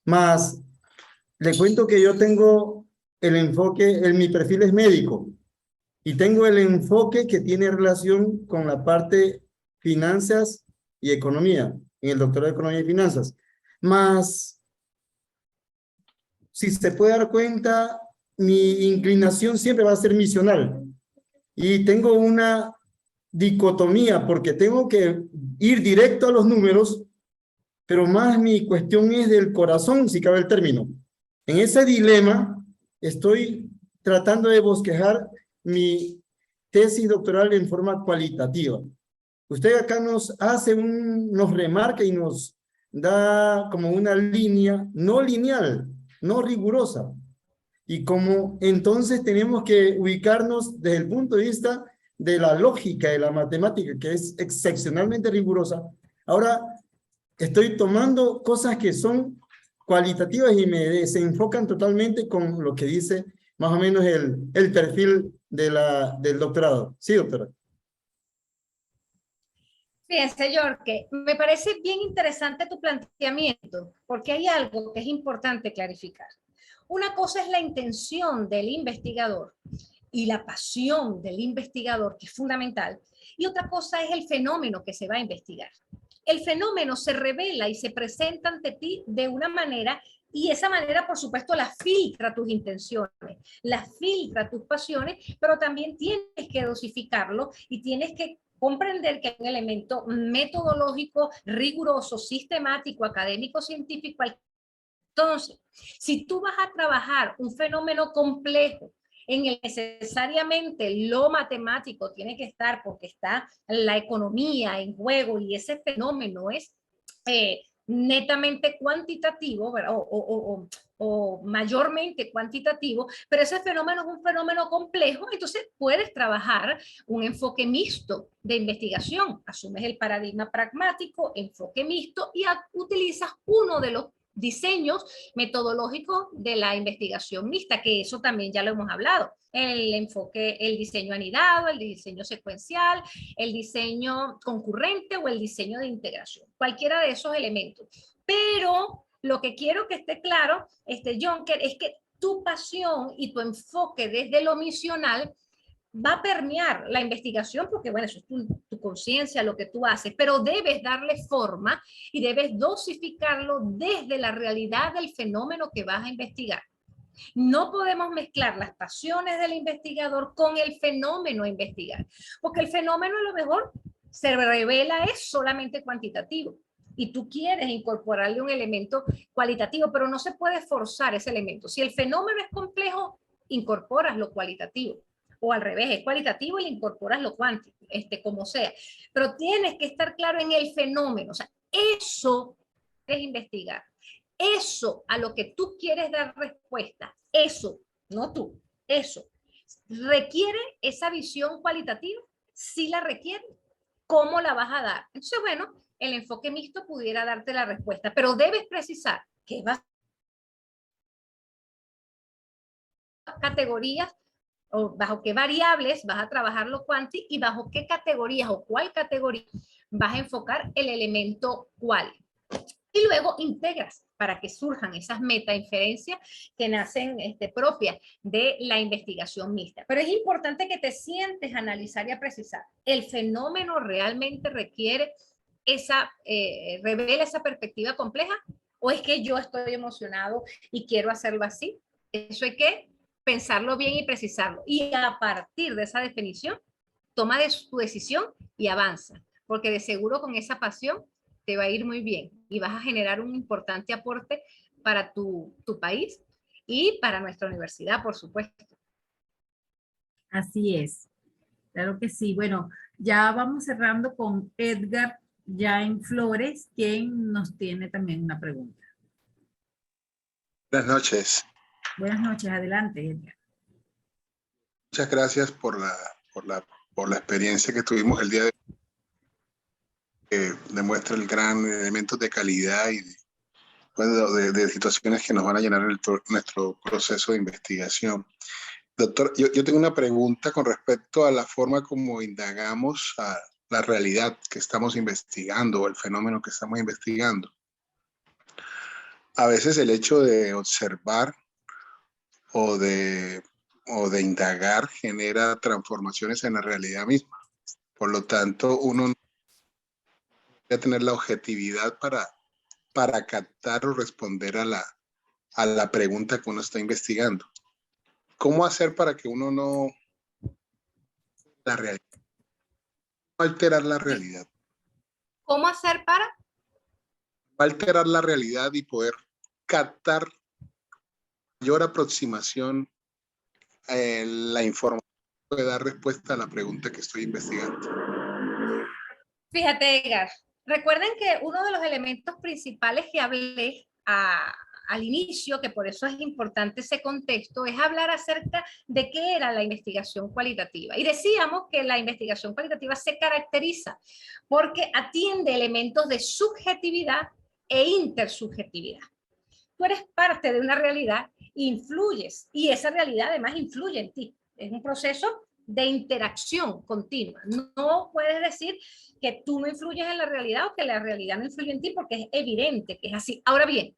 D: Más, le cuento que yo tengo el enfoque, mi perfil es médico, y tengo el enfoque que tiene relación con la parte finanzas y economía, en el doctorado de Economía y Finanzas. Más, si se puede dar cuenta, mi inclinación siempre va a ser misional. Y tengo una dicotomía porque tengo que ir directo a los números, pero más mi cuestión es del corazón, si cabe el término. En ese dilema estoy tratando de bosquejar mi tesis doctoral en forma cualitativa. Usted acá nos hace nos remarca y nos da como una línea no lineal, no rigurosa. Y como entonces tenemos que ubicarnos desde el punto de vista de la lógica de la matemática, que es excepcionalmente rigurosa. Ahora estoy tomando cosas que son cualitativas y me desenfocan totalmente con lo que dice más o menos el perfil del doctorado. Sí, doctora.
B: Fíjense, Jorge, me parece bien interesante tu planteamiento, porque hay algo que es importante clarificar. Una cosa es la intención del investigador y la pasión del investigador, que es fundamental, y otra cosa es el fenómeno que se va a investigar. El fenómeno se revela y se presenta ante ti de una manera, y esa manera, por supuesto, la filtra tus intenciones, la filtra tus pasiones, pero también tienes que dosificarlo y tienes que comprender que hay un elemento metodológico, riguroso, sistemático, académico, científico. Entonces, si tú vas a trabajar un fenómeno complejo en el que necesariamente lo matemático tiene que estar porque está la economía en juego y ese fenómeno es netamente cuantitativo, ¿verdad? O mayormente cuantitativo, pero ese fenómeno es un fenómeno complejo, entonces puedes trabajar un enfoque mixto de investigación. Asumes el paradigma pragmático, enfoque mixto, y utilizas uno de los diseños metodológicos de la investigación mixta, que eso también ya lo hemos hablado. El enfoque, el diseño anidado, el diseño secuencial, el diseño concurrente o el diseño de integración. Cualquiera de esos elementos. Pero lo que quiero que esté claro, Jonker, es que tu pasión y tu enfoque desde lo misional va a permear la investigación, porque bueno, eso es tu conciencia, lo que tú haces, pero debes darle forma y debes dosificarlo desde la realidad del fenómeno que vas a investigar. No podemos mezclar las pasiones del investigador con el fenómeno a investigar, porque el fenómeno a lo mejor se revela es solamente cuantitativo y tú quieres incorporarle un elemento cualitativo, pero no se puede forzar ese elemento. Si el fenómeno es complejo, incorporas lo cualitativo, o al revés, es cualitativo y le incorporas lo cuántico, como sea. Pero tienes que estar claro en el fenómeno, o sea, eso es investigar. Eso a lo que tú quieres dar respuesta, eso, no tú, eso, ¿requiere esa visión cualitativa? Sí la requiere. ¿Cómo la vas a dar? Entonces, bueno, el enfoque mixto pudiera darte la respuesta, pero debes precisar qué vas a categorías o bajo qué variables vas a trabajar lo cuanti y bajo qué categorías o cuál categoría vas a enfocar el elemento cual. Y luego integras para que surjan esas metainferencias que nacen propias de la investigación mixta. Pero es importante que te sientes a analizar y a precisar. ¿El fenómeno realmente requiere revela esa perspectiva compleja? ¿O es que yo estoy emocionado y quiero hacerlo así? Eso hay que pensarlo bien y precisarlo. Y a partir de esa definición, toma tu decisión y avanza. Porque de seguro con esa pasión te va a ir muy bien y vas a generar un importante aporte para tu país y para nuestra universidad, por supuesto.
A: Así es, claro que sí. Bueno, ya vamos cerrando con Edgar Jain Flores, quien nos tiene también una pregunta.
E: Buenas noches.
A: Buenas noches, adelante, Edgar.
E: Muchas gracias por la experiencia que tuvimos el día de hoy, que demuestra el gran elemento de calidad y de situaciones que nos van a llenar nuestro proceso de investigación. Doctor, yo tengo una pregunta con respecto a la forma como indagamos a la realidad que estamos investigando o el fenómeno que estamos investigando. A veces el hecho de observar o de indagar genera transformaciones en la realidad misma. Por lo tanto, uno debe tener la objetividad para captar o responder a la pregunta que uno está investigando. ¿Cómo hacer para que uno no alterar la realidad?
B: ¿Cómo hacer para?
E: Alterar la realidad y poder captar mayor aproximación la información que puede dar respuesta a la pregunta que estoy investigando.
B: Fíjate, Edgar, recuerden que uno de los elementos principales que hablé al inicio, que por eso es importante ese contexto, es hablar acerca de qué era la investigación cualitativa. Y decíamos que la investigación cualitativa se caracteriza porque atiende elementos de subjetividad e intersubjetividad. Tú eres parte de una realidad, influyes, y esa realidad además influye en ti. Es un proceso de interacción continua. No puedes decir que tú no influyes en la realidad o que la realidad no influye en ti, porque es evidente que es así. Ahora bien,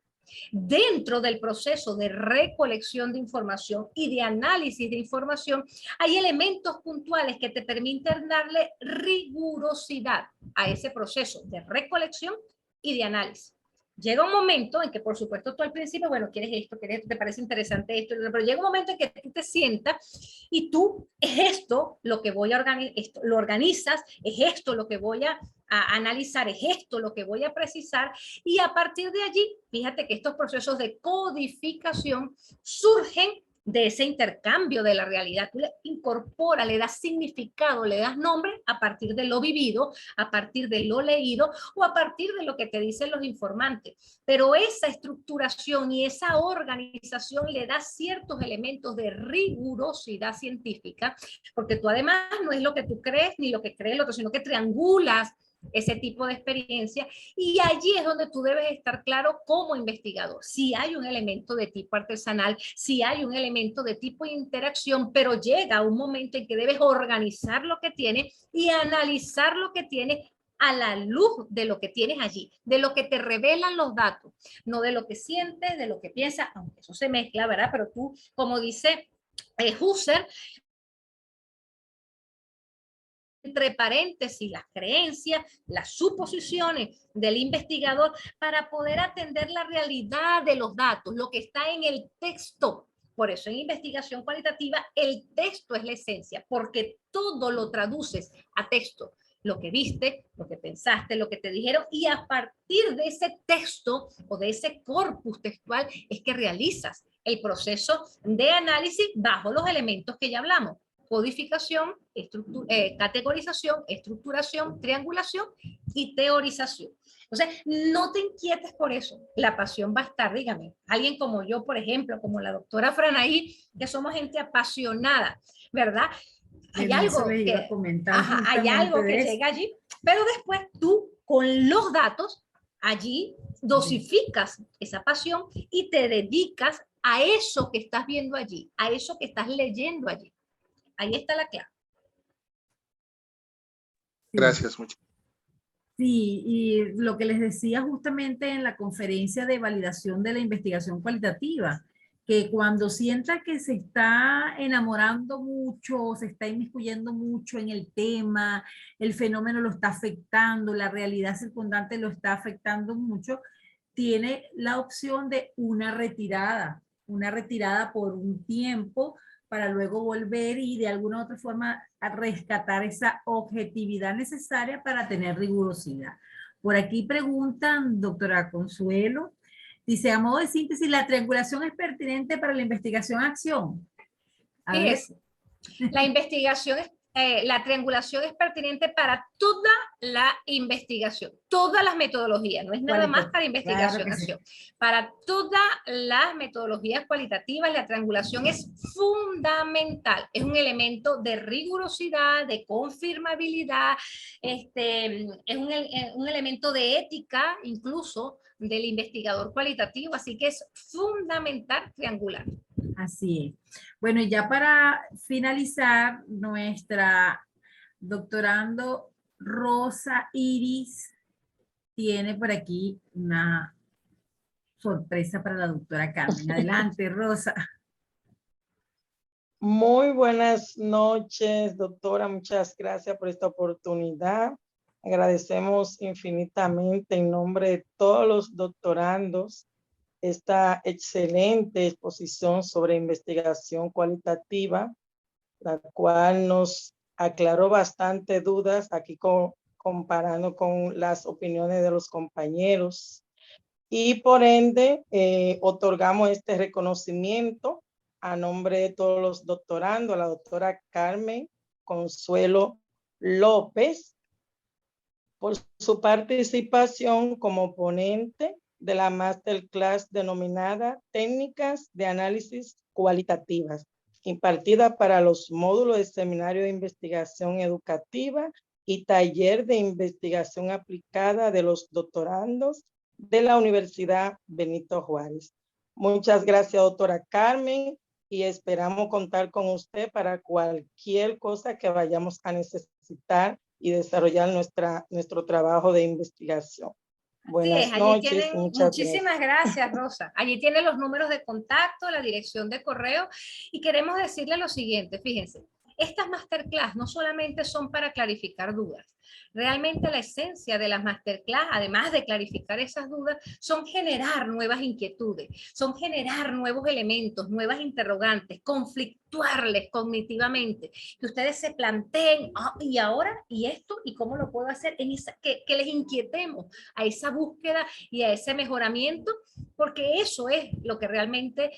B: dentro del proceso de recolección de información y de análisis de información, hay elementos puntuales que te permiten darle rigurosidad a ese proceso de recolección y de análisis. Llega un momento en que, por supuesto, tú al principio, bueno, quieres esto, te parece interesante esto, pero llega un momento en que tú te sientas y tú, es esto lo que voy a organizar, lo organizas, es esto lo que voy a analizar, es esto lo que voy a precisar, y a partir de allí, fíjate que estos procesos de codificación surgen de ese intercambio de la realidad. Tú le incorporas, le das significado, le das nombre a partir de lo vivido, a partir de lo leído o a partir de lo que te dicen los informantes. Pero esa estructuración y esa organización le da ciertos elementos de rigurosidad científica, porque tú además no es lo que tú crees ni lo que cree el otro, sino que triangulas ese tipo de experiencia, y allí es donde tú debes estar claro como investigador, si hay un elemento de tipo artesanal, si hay un elemento de tipo interacción, pero llega un momento en que debes organizar lo que tienes y analizar lo que tienes a la luz de lo que tienes allí, de lo que te revelan los datos, no de lo que sientes, de lo que piensas, aunque eso se mezcla, ¿verdad? Pero tú, como dice Husserl, entre paréntesis las creencias, las suposiciones del investigador para poder atender la realidad de los datos, lo que está en el texto. Por eso en investigación cualitativa el texto es la esencia, porque todo lo traduces a texto. Lo que viste, lo que pensaste, lo que te dijeron, y a partir de ese texto o de ese corpus textual es que realizas el proceso de análisis bajo los elementos que ya hablamos: codificación, categorización, estructuración, triangulación y teorización. Entonces, no te inquietes por eso. La pasión va a estar, dígame, alguien como yo, por ejemplo, como la doctora Franaí, que somos gente apasionada, ¿verdad? Hay algo que, hay algo que llega allí, pero después tú, con los datos, allí dosificas esa pasión y te dedicas a eso que estás viendo allí, a eso que estás leyendo allí. Ahí está la clave.
E: Gracias mucho.
A: Sí, y lo que les decía justamente en la conferencia de validación de la investigación cualitativa, que cuando sienta que se está enamorando mucho, se está inmiscuyendo mucho en el tema, el fenómeno lo está afectando, la realidad circundante lo está afectando mucho, tiene la opción de una retirada por un tiempo, para luego volver y de alguna u otra forma a rescatar esa objetividad necesaria para tener rigurosidad. Por aquí preguntan, doctora Consuelo, dice, a modo de síntesis, ¿la triangulación es pertinente para la investigación-acción? A ver.
B: La investigación es la triangulación es pertinente para toda la investigación, todas las metodologías, no es nada más para investigación-acción. Sí. Para todas las metodologías cualitativas, la triangulación es fundamental, es un elemento de rigurosidad, de confirmabilidad, es un elemento de ética, incluso del investigador cualitativo, así que es fundamental triangular.
A: Así es. Bueno, ya para finalizar, nuestra doctorando Rosa Iris tiene por aquí una sorpresa para la doctora Carmen. Adelante, Rosa.
F: Muy buenas noches, doctora. Muchas gracias por esta oportunidad. Agradecemos infinitamente en nombre de todos los doctorandos esta excelente exposición sobre investigación cualitativa, la cual nos aclaró bastante dudas aquí comparando con las opiniones de los compañeros. Y por ende, otorgamos este reconocimiento a nombre de todos los doctorandos, a la doctora Carmen Consuelo López, por su participación como ponente de la masterclass denominada Técnicas de Análisis Cualitativas, impartida para los módulos de Seminario de Investigación Educativa y Taller de Investigación Aplicada de los doctorandos de la Universidad Benito Juárez. Muchas gracias, doctora Carmen, y esperamos contar con usted para cualquier cosa que vayamos a necesitar y desarrollar nuestro trabajo de investigación. Buenas noches.
B: Muchísimas gracias, Rosa. Allí tienen los números de contacto, la dirección de correo, y queremos decirle lo siguiente, fíjense, estas masterclass no solamente son para clarificar dudas, realmente la esencia de las masterclass, además de clarificar esas dudas, son generar nuevas inquietudes, son generar nuevos elementos, nuevas interrogantes, conflictuarles cognitivamente, que ustedes se planteen, y ahora, y esto, y cómo lo puedo hacer, que les inquietemos a esa búsqueda y a ese mejoramiento, porque eso es lo que realmente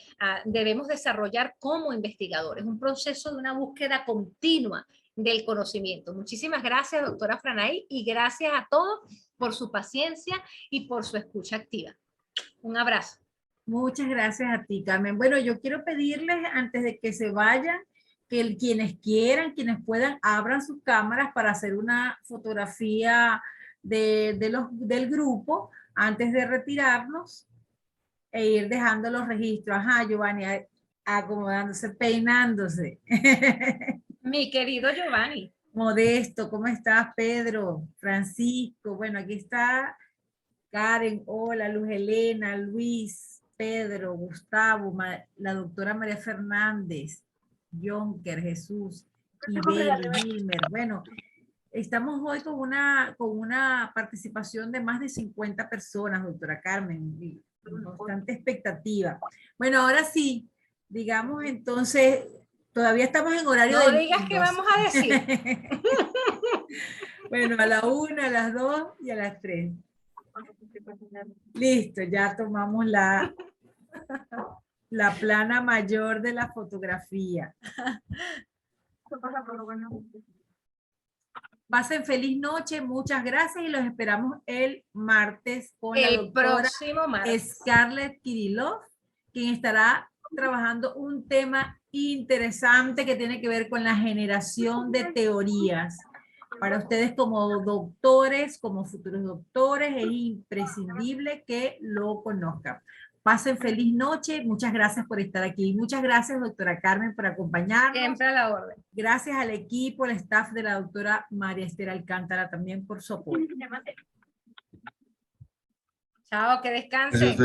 B: debemos desarrollar como investigadores, un proceso de una búsqueda continua del conocimiento. Muchísimas gracias, doctora Franaí, y gracias a todos por su paciencia y por su escucha activa. Un abrazo.
A: Muchas gracias a ti, Carmen. Bueno, yo quiero pedirles, antes de que se vayan, que quienes quieran, quienes puedan, abran sus cámaras para hacer una fotografía del grupo antes de retirarnos e ir dejando los registros. Ajá, Giovanni, acomodándose, peinándose.
B: Mi querido Giovanni.
A: Modesto, ¿cómo estás, Pedro? Francisco, bueno, aquí está Karen, hola, Luz Helena, Luis, Pedro, Gustavo, la doctora María Fernández, Jonker, Jesús, Ibeli, Wilmer. Bueno, Estamos hoy con una participación de más de 50 personas, doctora Carmen, y bastante expectativa. Bueno, ahora sí, digamos entonces, todavía estamos en horario
B: No
A: de
B: digas qué
A: niños.
B: vamos a decir.
A: Bueno, a la 1, a las 2 y a las 3. Listo, ya tomamos la plana mayor de la fotografía. Pasen feliz noche, muchas gracias y los esperamos el martes con la
B: El
A: doctora
B: próximo martes.
A: Scarlett Kirillov, quien estará trabajando un tema interesante que tiene que ver con la generación de teorías. Para ustedes como doctores, como futuros doctores, es imprescindible que lo conozcan. Pasen feliz noche, muchas gracias por estar aquí. Muchas gracias, doctora Carmen, por acompañarnos.
B: Siempre a la orden.
A: Gracias al equipo, al staff de la doctora María Esther Alcántara también por su apoyo.
B: Chao, que descansen.